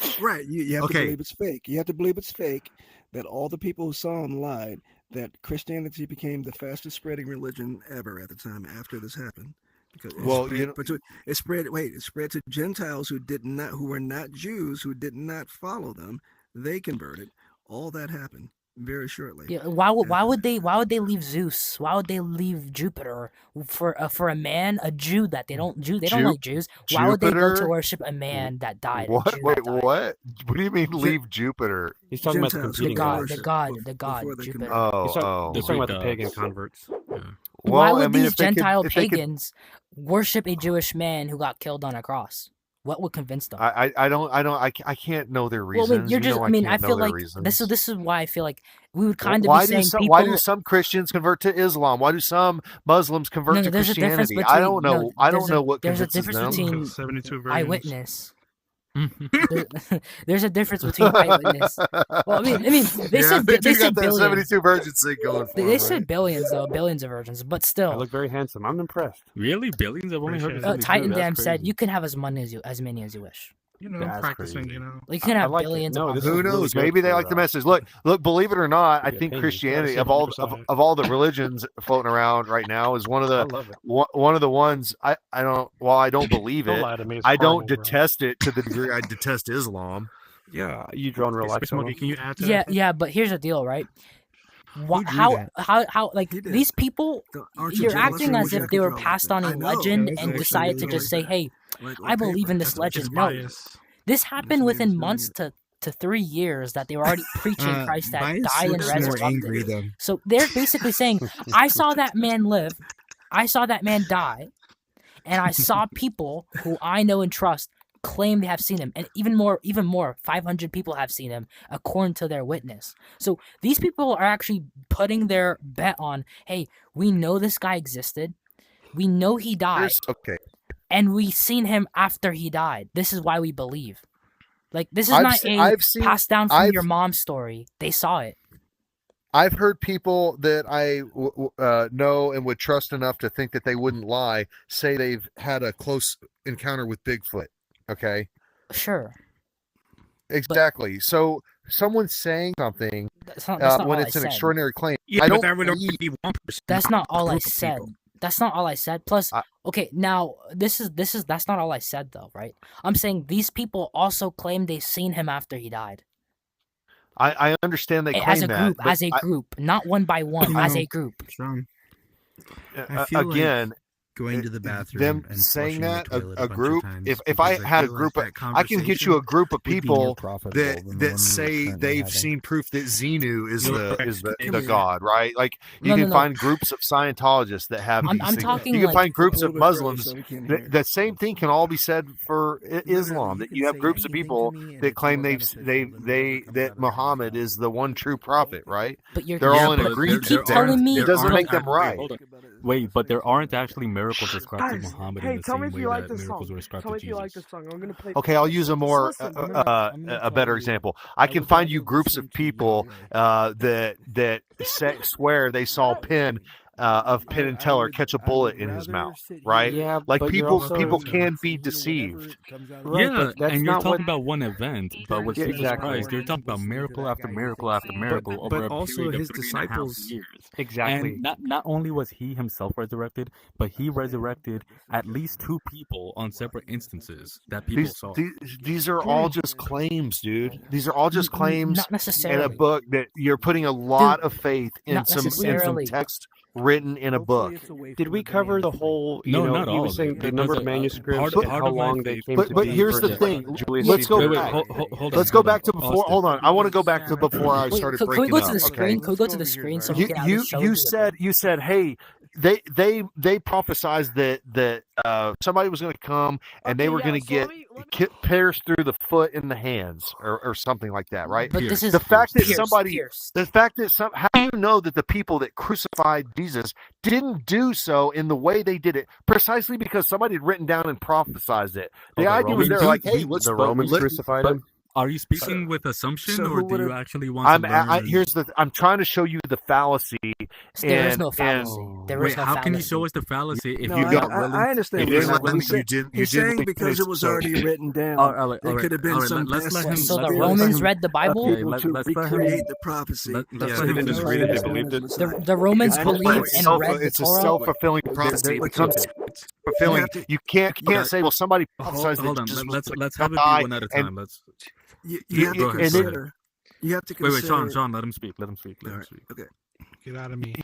D: believe it's fake. You have to believe it's fake. That all the people who saw him lied. That Christianity became the fastest spreading religion ever at the time after this happened. Because it spread to Gentiles who were not Jews, who did not follow them. They converted. All that happened very shortly.
A: Yeah, why would they leave Zeus? Why would they leave Jupiter for a man, a Jew that they don't like Jews? Why would they go to worship a man that died?
C: What? Wait, what? What do you mean leave Jupiter?
H: He's talking about the competing
A: god, Jupiter.
H: He's talking about the pagan converts. Yeah.
A: Why would these Gentile pagans worship a Jewish man who got killed on a cross? What would convince them?
C: I can't know their reasons.
A: Well, you're just. I feel like this is why I feel like we would kind of be saying people.
C: Why do some Christians convert to Islam? Why do some Muslims convert to Christianity? I don't know. I don't know what convinces them.
A: There's a difference between eyewitness. There's a difference between eyewitness. Well, I mean, they said billions.
C: 72 virgins thing going for
A: They said billions of virgins, but still.
H: I look very handsome. I'm impressed.
E: Really, billions? I've only heard.
A: Titan Dam said you can have as many as you wish.
F: I'm practicing.
A: You can have billions.
C: Who knows? Maybe they like the message. Look. Believe it or not, I think Christianity of all the religions floating around right now is one of the ones I don't believe it. I don't detest it to the degree I detest Islam.
H: Yeah, you draw in real life.
E: Smokey, can you add to that?
A: Yeah, but here's the deal, right? How these people, you're acting as if they were passed on a legend and decided to just say, hey, I believe in this legend. No, this happened within months to 3 years that they were already preaching Christ that died and resurrected. So they're basically saying, I saw that man live, I saw that man die, and I saw people who I know and trust claim they have seen him, and even more 500 people have seen him according to their witness. So these people are actually putting their bet on, hey, we know this guy existed, we know he died, and we seen him after he died. This is why we believe. Like, this is passed down from your mom's story. They saw it.
C: I've heard people that I know and would trust enough to think that they wouldn't lie say they've had a close encounter with Bigfoot. Okay.
A: Sure.
C: Exactly. So someone saying something when it's an extraordinary claim.
E: Yeah,
C: I don't.
A: That's not all I said. That's not all I said. Plus, okay, now that's not all I said though, right? I'm saying these people also claim they've seen him after he died.
C: I understand they claim
A: as a group, not one by one, as a group.
G: I feel
C: again.
G: Like going to the bathroom,
C: them
G: and
C: saying that
G: a
C: group. If I had a group, I can get you a group of people that say they've seen proof that Xenu is the god, right? Like you can find groups of Scientologists that have.
A: I'm talking.
C: You can find groups of Muslims. That same thing can all be said for Islam. That you have groups of people that claim that Muhammad is the one true prophet, right?
A: But
C: they're all in agreement.
A: You keep telling me
C: it doesn't make them right.
E: Wait, but there aren't actually miracles described to Muhammad in the
B: tell me
E: same
B: if you
E: way
B: like
E: that
B: this
E: miracles
B: song.
E: were described
B: Tell me
E: to
B: if you like
E: Jesus.
B: this song. I'm gonna play.
C: Okay, I'll use a more a better example. I can find you groups of people that swear they saw Penn of Penn and Teller catch a bullet in his mouth, right?
H: Yeah,
C: like
H: but
C: people can be deceived.
E: Yeah, and you're talking about one event, but with Jesus Christ, you're talking about miracle after miracle after miracle over a period of 3.5 years.
H: Exactly.
E: And not only was he himself resurrected, but he resurrected at least 2 people on separate instances that people saw.
C: These are all just claims, dude. These are all just claims
A: not necessarily.
C: in a book that you're putting a lot of faith in some text.
I: written in a book.
H: Did we cover the whole?
E: No, not
H: he
E: all
H: was
E: of
H: saying
E: it.
H: the number of
E: Because,
H: manuscripts
E: part
H: and how
E: of my
H: long they
E: faith-
H: came to be.
I: But here's the
H: versus
I: thing.
H: Julius
I: Let's go
H: Caesar.
E: Wait,
I: back.
E: hold
I: Let's
E: on,
I: go
E: hold
I: back
E: on.
I: to before. Hold on. I want to go back to before I
A: Wait,
I: started
A: can we
I: breaking
A: go to
I: up.
A: the screen?
I: Okay.
A: Can we go to the screen so we
I: You
A: can at least show
I: you said hey, they prophesized that somebody was going to come and they were going to get pierced through the foot and the hands or something like that, right?
A: But this is
I: the fact that
A: Pierce,
I: somebody
A: Pierce.
I: the fact that some how do you know that the people that crucified Jesus didn't do so in the way they did it precisely because somebody had written down and prophesized it. The idea was there like, hey, let's
H: the Romans crucified him.
E: Are you speaking with assumption,
D: so
E: or
D: who
E: do you
D: would've-
E: actually want to learn?
I: I'm trying to show you the fallacy.
A: There is no fallacy. There
E: Wait,
A: is no
E: how can you
A: fallacy.
E: show us the fallacy if
D: No,
E: you're not willing?
D: I understand.
I: You
D: what
I: didn't
D: you're
I: let
D: saying.
I: them- you didn't- you
D: He's
I: didn't
D: saying
I: let
D: because
I: them-
D: it was
I: so-
D: already written down.
E: All right,
D: It could have been some
E: let's let him.
A: So the
E: let's let
A: Romans
E: him-
A: read the Bible.
D: people
E: let-
D: to
E: let's let him-
D: recreate the prophecy.
E: let's
H: Yeah,
E: let
H: they
E: him
H: didn't just read it; they believed it.
A: The Romans
D: I
A: believed
D: understand.
A: and read the
I: It's a
A: Torah.
I: self-fulfilling prophecy. It becomes fulfilling.
D: You have to-
I: You can't say, well, somebody
E: Hold,
I: prophesied
E: hold
I: that
E: on.
I: Jesus
E: Let's
I: was
E: let's
I: gonna
E: have it
I: die,
E: be one at a
I: and
E: time. Let's
D: You have to
E: go ahead.
D: consider. You have to
E: wait,
D: consider.
E: Sean, let him speak. Let him speak. Let him
D: Alright,
E: speak.
D: okay.
F: Get out of me.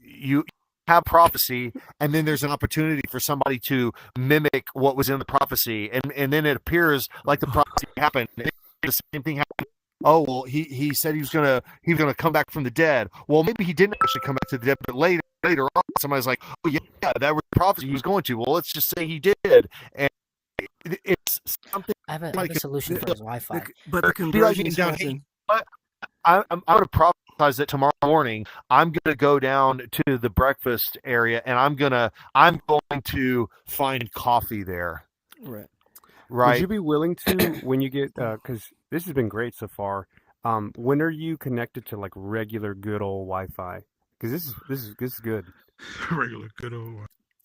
I: you have prophecy, and then there's an opportunity for somebody to mimic what was in the prophecy, and then it appears like the prophecy happened. The same thing happened. Oh well, he said he was gonna come back from the dead. Well, maybe he didn't actually come back to the dead, but later on, somebody's like, oh yeah, that was the prophecy he was going to. Well, let's just say he did, and it's something.
A: I have a solution for his Wi-Fi.
D: But the conversions happen.
I: I'm going to prophesize that tomorrow morning I'm going to go down to the breakfast area and I'm going to find coffee there.
D: Right.
I: Right.
H: Would you be willing to when you get because this has been great so far? When are you connected to like regular good old Wi-Fi? Because this is good.
F: Regular good old.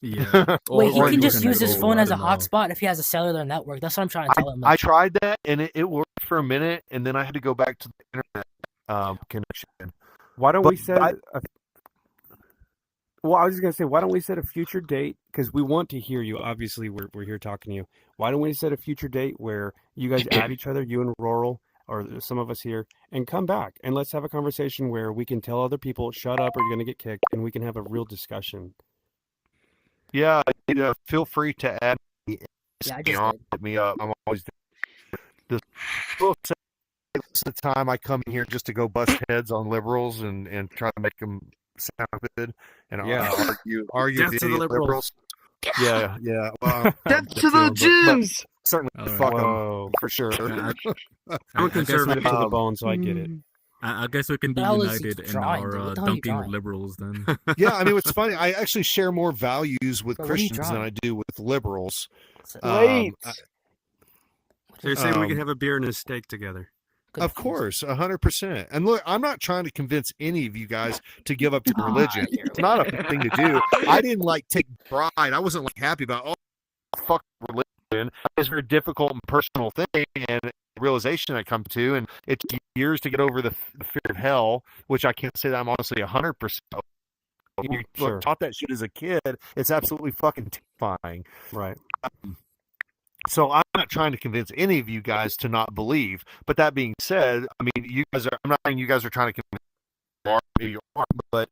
E: Yeah.
A: Wait, he
E: Or
A: can
E: you
A: just use his
E: go,
A: phone
E: I
A: as a
E: don't know.
A: hotspot if he has a cellular network. That's what I'm trying to tell him.
I: I tried that and it worked for a minute and then I had to go back to the internet connection.
H: Why don't
I: But
H: we set? Well, I was just gonna say, why don't we set a future date? Because we want to hear you. Obviously, we're here talking to you. Why don't we set a future date where you guys add each other, you and Rural, or some of us here, and come back and let's have a conversation where we can tell other people, shut up, or you're gonna get kicked, and we can have a real discussion.
I: Yeah, feel free to add me.
A: Yeah, I just did.
I: Hit me up. I'm always this the time I come in here just to go bust heads on liberals and try to make them sound good and argue
H: Death
I: with
H: to the liberals.
I: Yeah. Well,
B: Death to the Jews!
I: certainly
E: All right.
I: fuck them
H: Whoa.
I: for sure.
H: I'm a conservative to the bone, so I get it.
E: I guess we can be
A: What the hell is he
E: united in
A: drawing,
E: our
A: dude? What the hell are you
E: dunking
A: drawing?
E: liberals then.
I: Yeah, I mean, it's funny. I actually share more values with
A: Bro, what are you
I: Christians than
A: drawing?
I: I do with liberals.
B: Wait.
H: So you're saying we
I: Um,
H: can have a beer and a steak together?
I: Of course, 100%. And look, I'm not trying to convince any of you guys to give up your religion. It's not a big thing to do. I didn't take pride. I wasn't happy about fuck religion. It's a very difficult and personal thing, and realization I come to, and it took years to get over the fear of hell, which I can't say that I'm honestly 100%. You
H: Sure.
I: taught that shit as a kid. It's absolutely fucking terrifying.
H: Right.
I: So I'm not trying to convince any of you guys to not believe. But that being said, I mean, you guys are. I'm not saying you guys are trying to convince me you are, but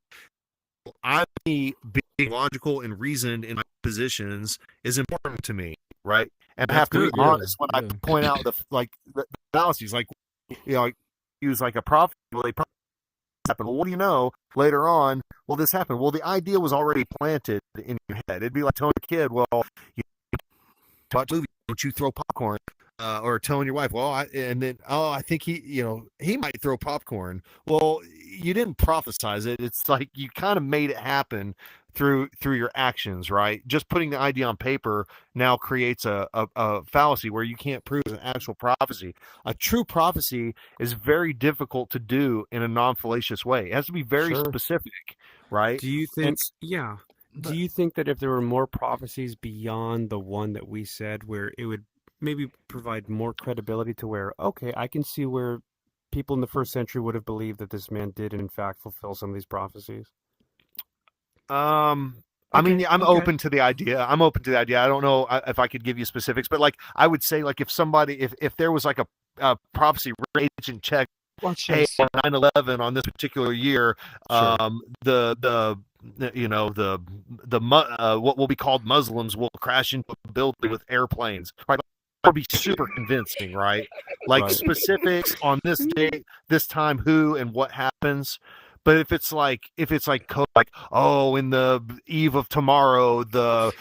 I: being logical and reasoned in my positions is important to me, right? And I have to be honest when I point out the fallacies, use a prophet. Well, they probably happened. Well, what do you know? Later on, well, this happened. Well, the idea was already planted in your head. It'd be like telling a kid, well, you watch a movie, don't you throw popcorn? Or telling your wife, well, I think he might throw popcorn. Well, you didn't prophesize it. It's like you kind of made it happen through your actions, right? Just putting the idea on paper now creates a fallacy where you can't prove an actual prophecy. A true prophecy is very difficult to do in a non-fallacious way. It has to be very specific, right?
H: Do you think? Do you think that if there were more prophecies beyond the one that we said, where it would maybe provide more credibility to where, okay, I can see where people in the first century would have believed that this man did in fact fulfill some of these prophecies?
I: I mean, I'm open to the idea. I don't know if I could give you specifics, but I would say, if somebody, if there was a prophecy agent check, hey, on 9/11 on this particular year, the what will be called Muslims will crash into a building with airplanes. Right? That would be super convincing, right? Like
H: Right.
I: specifics on this date, this time, who and what happens. But if it's like in the eve of tomorrow, the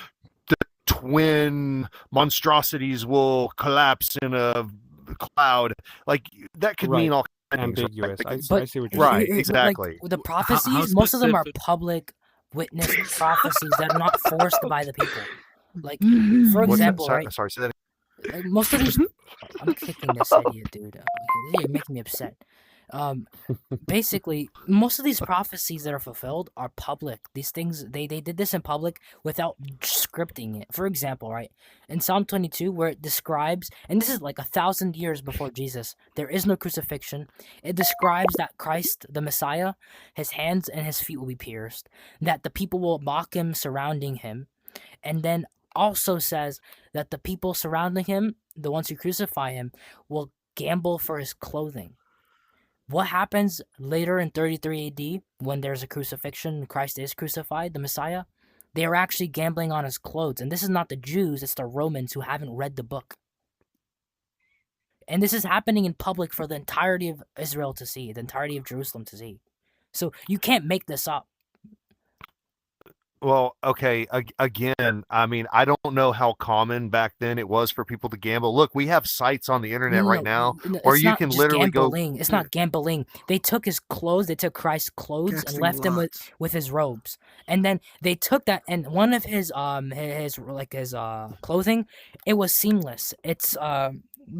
I: twin monstrosities will collapse in a cloud, like that could mean
H: Right.
I: all kinds of things,
H: Ambiguous.
I: right?
H: I see what you're
I: Right,
H: saying.
I: exactly.
A: Like the
E: How
A: prophecies, most of them are
E: specific?
A: public witness prophecies that are not forced by the people. Like, for
I: What's that?
A: example,
I: Sorry,
A: right?
I: sorry, say that.
A: Like most of these, I'm kicking this idiot, dude. You're making me upset. Basically, most of these prophecies that are fulfilled are public. These things, they did this in public without scripting it. For example, right, in Psalm 22, where it describes, and this is like 1,000 years before Jesus, there is no crucifixion. It describes that Christ, the Messiah, his hands and his feet will be pierced, that the people will mock him, surrounding him, and then also says that the people surrounding him, the ones who crucify him, will gamble for his clothing. What happens later in 33 AD when there's a crucifixion, Christ is crucified, the Messiah? They are actually gambling on his clothes. And this is not the Jews, it's the Romans who haven't read the book. And this is happening in public for the entirety of Israel to see, the entirety of Jerusalem to see. So you can't make this up.
I: Well, okay. Again, I mean, I don't know how common back then it was for people to gamble. Look, we have sites on the internet right now where
A: it's
I: you
A: not
I: can
A: just
I: literally
A: gambling. It's not gambling. They took his clothes. They took Christ's clothes and
D: Casting
A: left him
D: lots.
A: with his robes. And then they took that, and one of his clothing, it was seamless. It's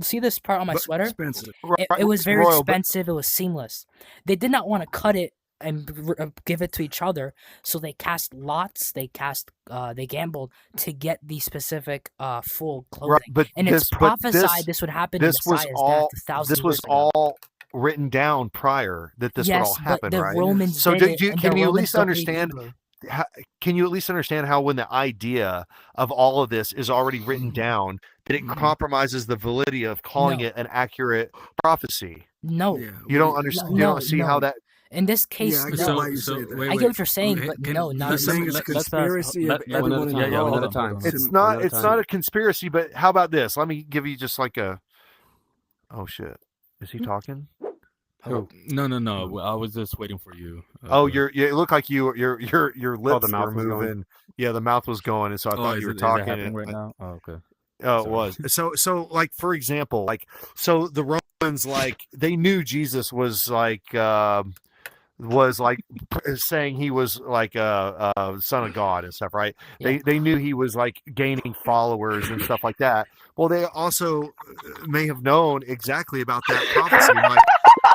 A: see this part on my sweater?
D: Expensive.
A: It was very
I: Royal, but
A: expensive. It was seamless. They did not want to cut it and give it to each other, so they cast lots. They gambled to get the specific full clothing.
I: right, but
A: And it's prophesied
I: this
A: this would happen in
I: this was
A: Messiah's
I: all
A: death 1,000
I: this was
A: years ago.
I: all written down prior that this would all
A: Yes, but
I: happen,
A: the
I: right?
A: Romans
I: So
A: did it, and the
I: can you at
A: Romans
I: least
A: don't read
I: understand?
A: Hebrew.
I: Can you at least understand how when the idea of all of this is already written down, that it compromises the validity of calling
A: No.
I: it an accurate prophecy?
A: No.
D: Yeah,
I: You don't understand. You
A: No,
I: don't see
A: no.
I: how that.
A: In this case,
D: Yeah, I get
A: no.
D: why you say that.
E: wait,
A: I get what you're saying,
E: wait,
A: but
E: can-
A: no, not
D: You're saying it's a
E: let's ask-
D: conspiracy of
E: let-
H: one at a
D: everyone
H: time.
E: yeah, one
H: One
E: at
H: at a
E: a
H: time.
E: time.
I: It's
H: One
I: not.
H: at a
I: It's
H: time.
I: not a conspiracy. But how about this? Let me give you just like a. Oh shit! Is he talking?
H: Oh,
E: No. I was just waiting for you.
I: Oh, it looked like your lips
H: the mouth
I: were
H: was going.
I: moving. Yeah, the mouth was going, and so I thought you were
E: is it
I: talking.
E: happening
I: and
E: right
I: I-
E: now? Oh, okay.
I: Oh, it
E: Sorry.
I: was. So like for example, so the Romans they knew Jesus was saying he was like a son of God and stuff, right?
A: Yeah.
I: They knew he was like gaining followers and stuff like that. Well, they also may have known exactly about that prophecy. Like,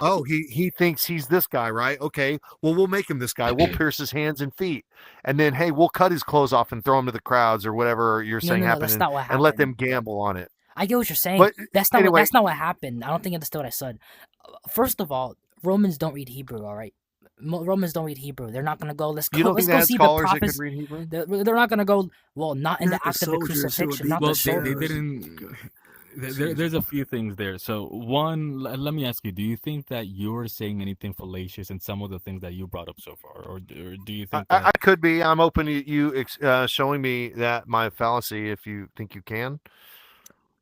I: oh, he thinks he's this guy, right? Okay, well, we'll make him this guy. We'll pierce his hands and feet, and then hey, we'll cut his clothes off and throw him to the crowds or whatever you're saying
A: No,
I: happened,
A: that's not what
I: and let
A: happened.
I: them gamble on it.
A: I get what you're saying.
I: But
A: That's not
I: anyway,
A: that's not what happened. I don't think you understood what I said. First of all, Romans don't read Hebrew, all right? Romans don't read Hebrew. They're not gonna go. Let's
I: you
A: go.
I: don't
A: Let's
I: think they
A: go
I: had
A: see the
I: scholars that could
A: prophets.
I: read Hebrew?
A: They're not gonna go. Well, not in the
D: Not the
A: act of the
D: soldiers who would
A: crucifixion.
D: be
A: Not
E: Well,
A: the
E: they
A: soldiers.
E: didn't. There's a few things there. So one, let me ask you: do you think that you're saying anything fallacious in some of the things that you brought up so far, or do you think that?
I: I could be. I'm open to you showing me that my fallacy if you think you can.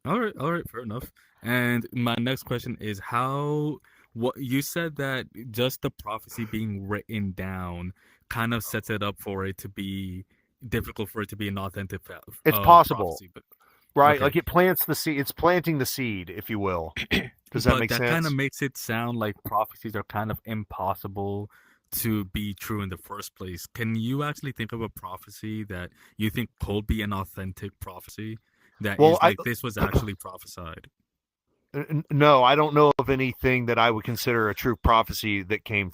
E: All right, fair enough. And my next question is what you said that just the prophecy being written down kind of sets it up for it to be difficult for it to be an authentic
I: It's possible.
E: prophecy, but
I: Right,
E: okay.
I: like it plants the seed. It's planting the seed, if you will. Does that
E: But
I: make
E: that
I: sense?
E: kind of makes it sound like prophecies are kind of impossible to be true in the first place. Can you actually think of a prophecy that you think could be an authentic prophecy that
I: Well,
E: is like this was actually prophesied?
I: No, I don't know of anything that I would consider a true prophecy that came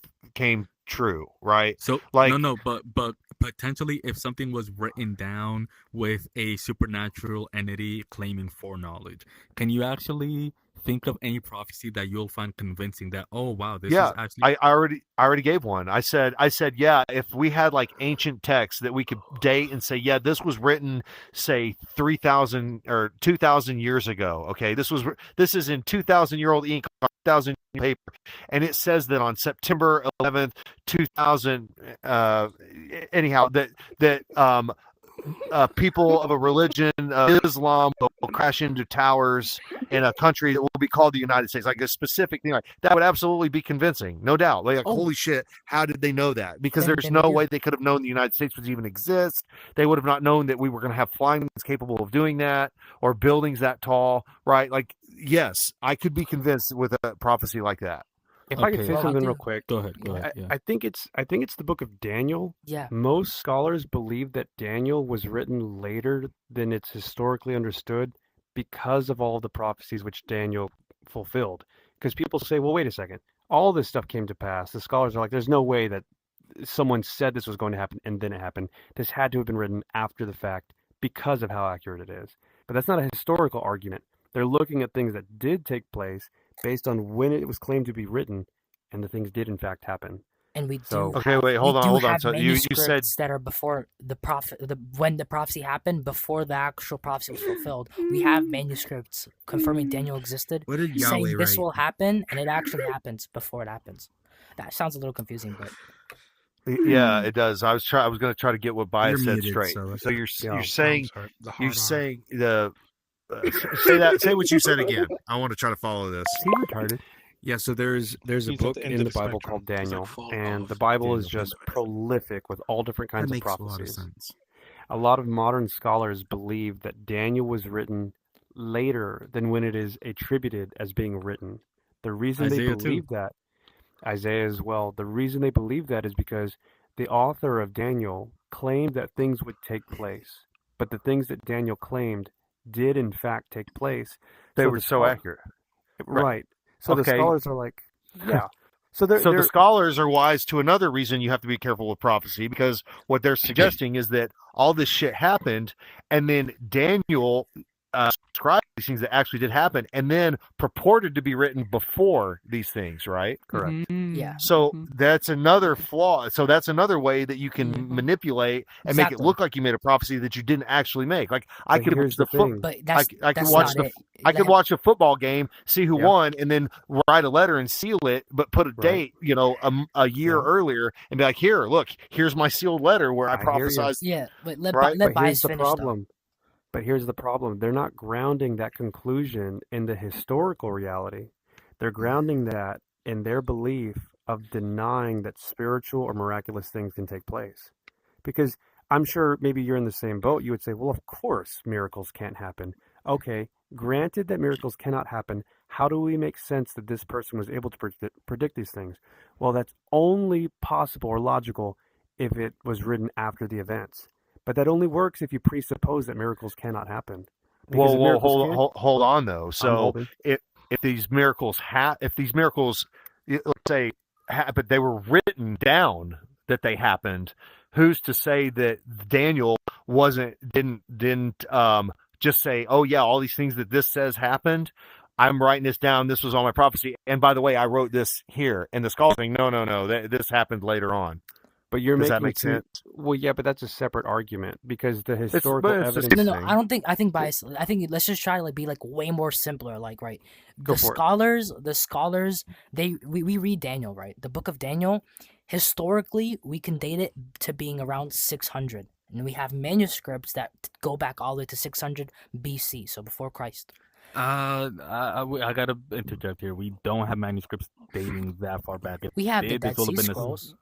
I: true. Right?
E: So
I: Like
E: no, but potentially if something was written down with a supernatural entity claiming foreknowledge, can you actually think of any prophecy that you'll find convincing that, oh wow, this
I: Yeah,
E: is actually.
I: I already gave one. I said yeah, if we had like ancient texts that we could date and say, yeah, this was written say 3,000 or 2,000 years ago. Okay, this is in 2,000-year-old ink on 2,000 paper, and it says that on September 11th, 2000. Anyhow, that people of a religion of Islam will crash into towers in a country that will be called the United States, like a specific thing like that would absolutely be convincing, no doubt. Like, holy shit, how did they know that? Because there's no way they could have known the United States would even exist. They would have not known that we were going to have flying wings capable of doing that, or buildings that tall, right? Like, yes, I could be convinced with a prophecy like that.
H: If I could say something real quick,
E: go ahead. Yeah.
H: I think it's the book of Daniel.
A: Yeah.
H: Most scholars believe that Daniel was written later than it's historically understood because of all the prophecies which Daniel fulfilled. Because people say, well, wait a second, all this stuff came to pass. The scholars are like, there's no way that someone said this was going to happen and then it happened. This had to have been written after the fact because of how accurate it is. But that's not a historical argument. They're looking at things that did take place based on when it was claimed to be written, and the things did in fact happen.
A: And we
H: So
A: do.
I: Okay, wait, hold on. So you said
A: manuscripts that are before the when the prophecy happened, before the actual prophecy was fulfilled. We have manuscripts confirming Daniel existed,
G: What did Yahweh
A: saying this
G: write?
A: will happen, and it actually happens before it happens. That sounds a little confusing, but
I: yeah, it does. I was going to try to get what Bias
G: You're
I: said
G: muted,
I: straight.
G: so
I: So you're
F: I'm
I: saying
F: sorry, the
I: you're
F: hard R.
I: saying the say what you said again. I want to try to follow this.
H: Is he retarded? Yeah, so there's a
F: He's at
H: book
F: the end
H: in
F: of
H: the
F: the
H: Bible
F: spectrum.
H: called
F: He's like
H: Daniel,
F: full
H: and
F: off.
H: the Bible is
G: Daniel.
H: just prolific with all different
G: That
H: kinds of
G: makes a lot of
H: prophecies.
G: sense.
H: A lot of modern scholars believe that Daniel was written later than when it is attributed as being written. The reason they
E: Isaiah too.
H: believe that, Isaiah as well, the reason they believe that is because the author of Daniel claimed that things would take place, but the things that Daniel claimed did in fact take place.
I: They were so accurate.
H: Right. So the
I: Okay.
H: scholars are like, yeah. So
I: the scholars are wise to another reason you have to be careful with prophecy, because what they're suggesting is that all this shit happened, and then Daniel described these things that actually did happen, and then purported to be written before these things, right?
H: Correct.
A: yeah.
I: So that's another flaw. So that's another way that you can manipulate and make it
A: Exactly.
I: look like you made a prophecy that you didn't actually make. Like I
H: But
I: could
H: here's
I: watch
H: the
I: the
H: thing.
A: But that's
I: I could
A: that's
I: watch
A: not it.
I: I could
A: That-
I: watch a football game, see who
H: Yeah.
I: won, and then write a letter and seal it, but put a
H: Right.
I: date, a year
H: Yeah.
I: earlier, and be like, here, look, here's my sealed letter where I
H: I hear you.
I: prophesized.
A: Yeah, but let
I: Right?
A: let
H: But here's
A: Bias
H: the
A: finish though.
H: problem. But here's the problem. They're not grounding that conclusion in the historical reality. They're grounding that in their belief of denying that spiritual or miraculous things can take place. Because I'm sure maybe you're in the same boat. You would say, well, of course miracles can't happen. Okay, granted that miracles cannot happen, how do we make sense that this person was able to predict these things? Well, that's only possible or logical if it was written after the events. But that only works if you presuppose that miracles cannot happen. Because if
I: Whoa,
H: miracles can,
I: hold on though.
H: I'm
I: So
H: holding.
I: if these miracles let's say but they were written down that they happened, who's to say that Daniel didn't just say, oh yeah, all these things that this says happened, I'm writing this down, this was all my prophecy, and by the way, I wrote this here, and the scholars saying no, this happened later on.
H: But you're
I: Does
H: making
I: that make sense?
H: Well, yeah, but that's a separate argument because the
I: but
H: historical
I: it's just
H: evidence.
A: No, I don't think. I think Bias. I think let's just try to be like way more simpler. Like, right,
H: Go
A: the
H: for it.
A: scholars. We read Daniel, right? The book of Daniel. Historically, we can date it to being around 600, and we have manuscripts that go back all the way to 600 BC, so before Christ.
E: I gotta interject here. We don't have manuscripts dating that far back. If
A: We have the
E: did, this
A: Dead
E: will
A: Sea
E: have been a-
A: Scrolls.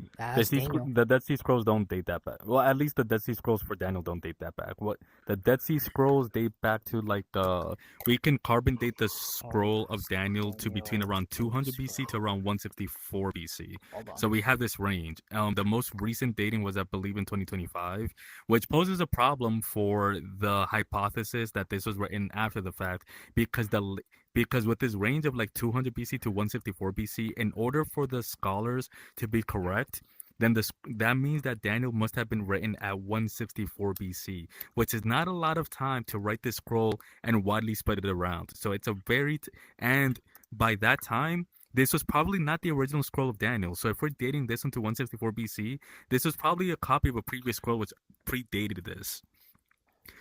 E: The
A: That's Daniel.
E: Dead Sea Scrolls don't date that back. Well, at least the Dead Sea Scrolls for Daniel don't date that back. What the Dead Sea Scrolls date back to we can carbon date the scroll of Daniel to between around 200 BC to around 154 BC.
A: Hold on.
E: So we have this range. The most recent dating was, I believe, in 2025, which poses a problem for the hypothesis that this was written after the fact, because with this range of like 200 BC to 154 BC, in order for the scholars to be correct, then that means that Daniel must have been written at 164 BC, which is not a lot of time to write this scroll and widely spread it around. So it's a and by that time, this was probably not the original scroll of Daniel. So if we're dating this into 164 BC, this was probably a copy of a previous scroll which predated this.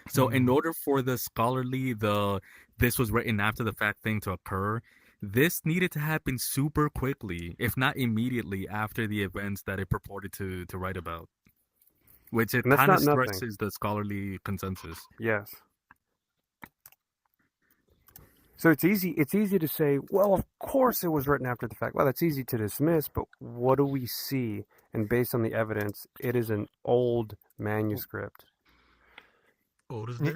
E: So in order for the scholarly, this was written after the fact thing to occur, this needed to happen super quickly, if not immediately after the events that it purported to write about. Which it kind of stresses the scholarly consensus.
H: Yes. So it's easy to say, well, of course it was written after the fact. Well, that's easy to dismiss, but what do we see? And based on the evidence, it is an old manuscript.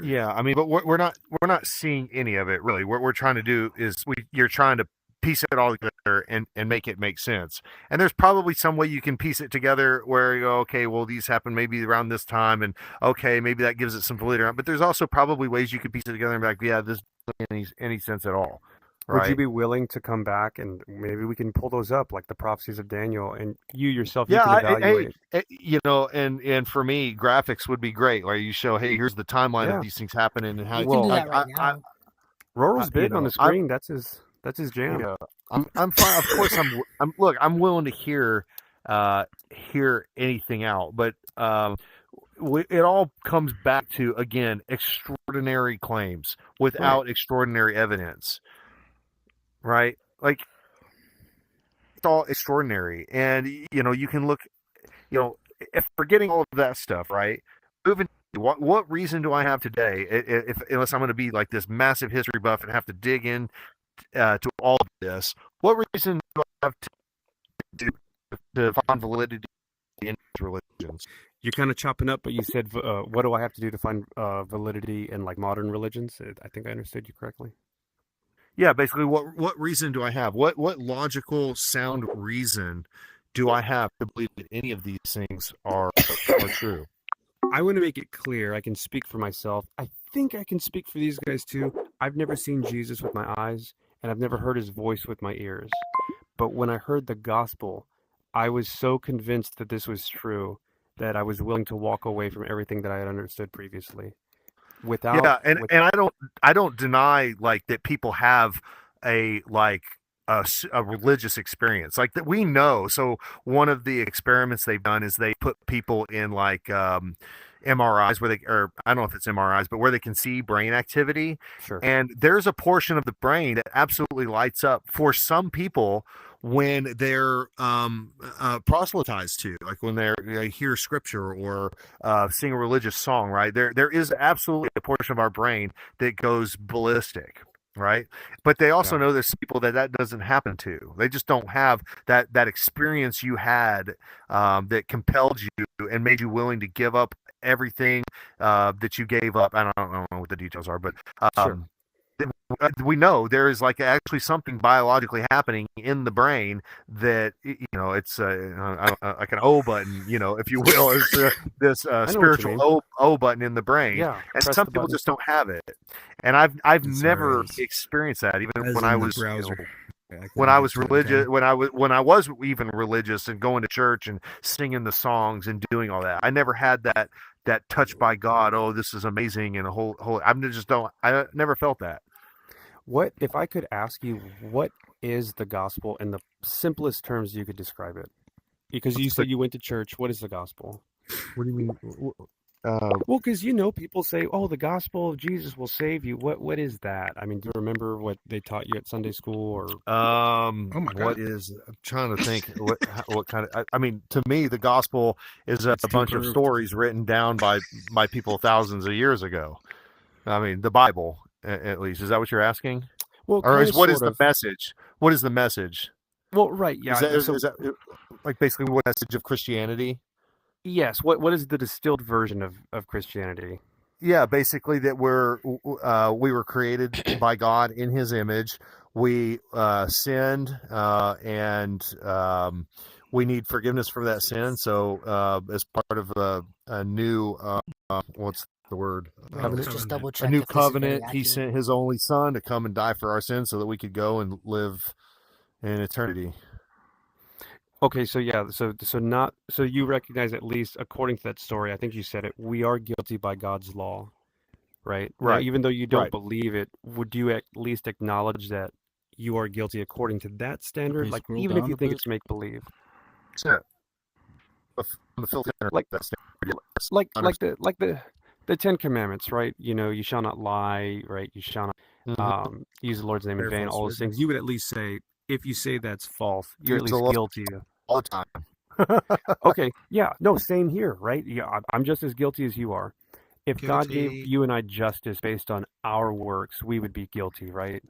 I: Yeah, I mean, but we're not seeing any of it really. What we're trying to do is you're trying to piece it all together and make it make sense. And there's probably some way you can piece it together where you go, okay, well, these happened maybe around this time, and okay, maybe that gives it some validity. But there's also probably ways you could piece it together and be like, yeah, this doesn't make any sense at all. Right?
H: Would you be willing to come back and maybe we can pull those up, like the prophecies of Daniel, and you yourself, you can evaluate?
I: And for me, graphics would be great, where you show, hey, here's the timeline of these things happening and how
A: you can do that right now.
H: Roral's big on the screen. That's his jam.
I: Yeah, I'm fine. Of course, I'm willing to hear anything out, but it all comes back to, again, extraordinary claims without extraordinary evidence. Right? Like, it's all extraordinary. And, you can look, if forgetting all of that stuff, right? Moving, what reason do I have today, unless I'm going to be like this massive history buff and have to dig in to all of this, what reason do I have to find validity in religions?
H: You're kind of chopping up, but you said, what do I have to do to find validity in like modern religions? I think I understood you correctly.
I: Yeah, basically, what reason do I have? What logical, sound reason do I have to believe that any of these things are true?
H: I want to make it clear. I can speak for myself. I think I can speak for these guys too. I've never seen Jesus with my eyes, and I've never heard his voice with my ears. But when I heard the gospel, I was so convinced that this was true that I was willing to walk away from everything that I had understood previously.
I: I don't deny like that people have a religious experience like that we know. So one of the experiments they've done is they put people in like MRIs or I don't know if it's MRIs, but where they can see brain activity.
H: Sure.
I: And there's a portion of the brain that absolutely lights up for some people when they're proselytized to, like when they hear scripture or sing a religious song, right? There is absolutely a portion of our brain that goes ballistic, right? But they also know there's people that doesn't happen to. They just don't have that experience you had that compelled you and made you willing to give up everything that you gave up. I don't know what the details are, but
H: sure.
I: We know there is like actually something biologically happening in the brain that it's like an O button, if you will, is this spiritual O button in the brain.
H: Yeah,
I: and some people just don't have it. And I've never experienced that, even when I was when I was religious, when I was even religious and going to church and singing the songs and doing all that. I never had that touch by God. Oh, this is amazing, and I never felt that.
H: What if I could ask you, what is the gospel in the simplest terms you could describe it? Because you said you went to church. What is the gospel?
I: What do you mean?
H: Well, because people say, "Oh, the gospel of Jesus will save you." What is that? I mean, do you remember what they taught you at Sunday school? Or
I: oh my God, I'm trying to think what kind of. I mean, to me, the gospel is a bunch of stories written down by people thousands of years ago. I mean, the Bible, at least. Is that what you're asking?
H: Well,
I: or what is the message? What is the message?
H: Well, right, yeah.
I: Is that like basically what message of Christianity?
H: Yes. What is the distilled version of Christianity?
I: Yeah, basically that we were created by God in His image. We sinned, and we need forgiveness for that sin. So, as part of a new, what's the word?
A: Just double check.
I: A new covenant. He sent His only Son to come and die for our sins, so that we could go and live in eternity.
H: Okay, so yeah, so you recognize, at least according to that story, I think you said it, we are guilty by God's law, right? Now,
I: Right.
H: even though you don't
I: Right.
H: believe it, would you at least acknowledge that you are guilty according to that standard?
E: Okay,
H: Like,
E: scroll
H: even if
E: down
H: you
E: a
H: think
E: bit.
H: it's make believe,
I: So, the filter
H: like
I: that standard, yes.
H: like
I: Understand.
H: the Ten Commandments, right? You know, you shall not lie, right? You shall
I: Mhm.
H: not use the Lord's name in
G: Bear
H: vain.
G: false
H: All those things.
G: witness.
H: You would at least say, if you say that's false, you're
I: Use
H: at
I: the
H: least
I: Lord
H: guilty.
I: all the time.
H: Okay, yeah, no, same here, right? Yeah, I'm just as guilty as you are. If God gave
F: Guilty.
H: you and I justice based on our works, we would be guilty, right?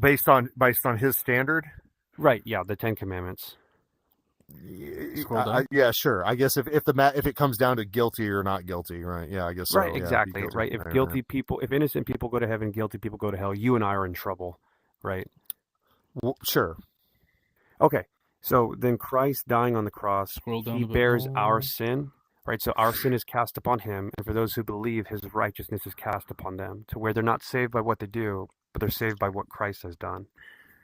I: Based on his standard.
H: Right, yeah, the Ten Commandments.
E: Scroll down.
I: Yeah, sure. I guess if it comes down to guilty or not guilty, right? Yeah, I guess so.
H: Right,
I: Yeah, be
H: exactly,
I: guilty.
H: right? If
I: Right,
H: guilty
I: right.
H: people, if innocent people go to heaven, guilty people go to hell, you and I are in trouble, right?
I: Well, sure.
H: Okay, so then Christ dying on the cross,
E: Scroll down
H: he
E: a bit
H: bears our
E: more.
H: sin, right? So our sin is cast upon him, and for those who believe, his righteousness is cast upon them, to where they're not saved by what they do, but they're saved by what Christ has done,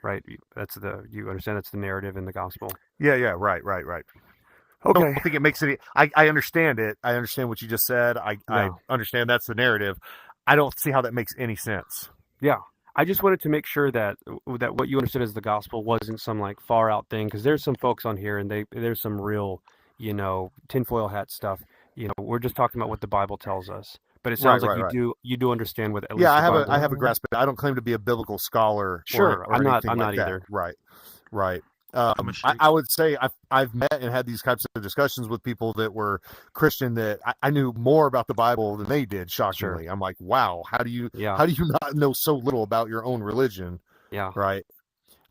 H: right? You understand that's the narrative in the gospel.
I: Yeah, right. I
H: Okay.
I: don't think it makes any. I understand it. I understand what you just said. I
H: Yeah.
I: understand that's the narrative. I don't see how that makes any sense.
H: Yeah. I just wanted to make sure that what you understood as the gospel wasn't some like far out thing, because there's some folks on here and there's some real, tinfoil hat stuff. We're just talking about what the Bible tells us. But it sounds like you do understand what at least
I: Yeah,
H: the Bible.
I: I have a grasp, but I don't claim to be a biblical scholar.
H: Sure,
I: or
H: I'm not.
I: anything
H: I'm
I: like
H: not
I: that.
H: either.
I: Right.
F: I'm a sheik.
I: I would say I've met and had these types of discussions with people that were Christian that I knew more about the Bible than they did. Shockingly,
H: Sure.
I: I'm like, wow, how do you
H: Yeah.
I: not know so little about your own religion?
H: Yeah.
I: Right.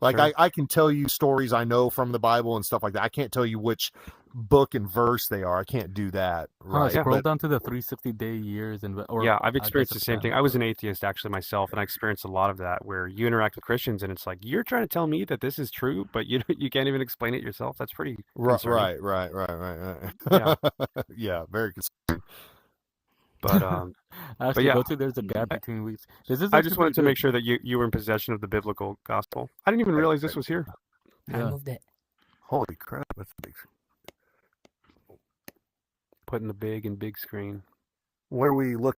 I: Like
H: Sure.
I: I can tell you stories I know from the Bible and stuff like that. I can't tell you which book and verse they are. I can't do that. Right.
E: Scroll
I: But
E: down to the 360-day years
H: Yeah, I've
E: I guess
H: experienced the
E: it's
H: same
E: that.
H: thing. I was an atheist actually myself, and I experienced a lot of that where you interact with Christians, and it's like you're trying to tell me that this is true, but you you can't even explain it yourself. That's pretty concerning.
I: right.
H: Yeah.
I: Yeah, very concerning.
H: But
E: Actually,
H: yeah.
E: there's a gap between weeks. This is
H: I
E: actually
H: just wanted to
E: pretty
H: make sure that you were in possession of the biblical gospel. I didn't even realize this was here.
A: I
E: Yeah.
A: moved it.
I: Holy crap! That's big.
H: Put in the big screen.
I: What are we looking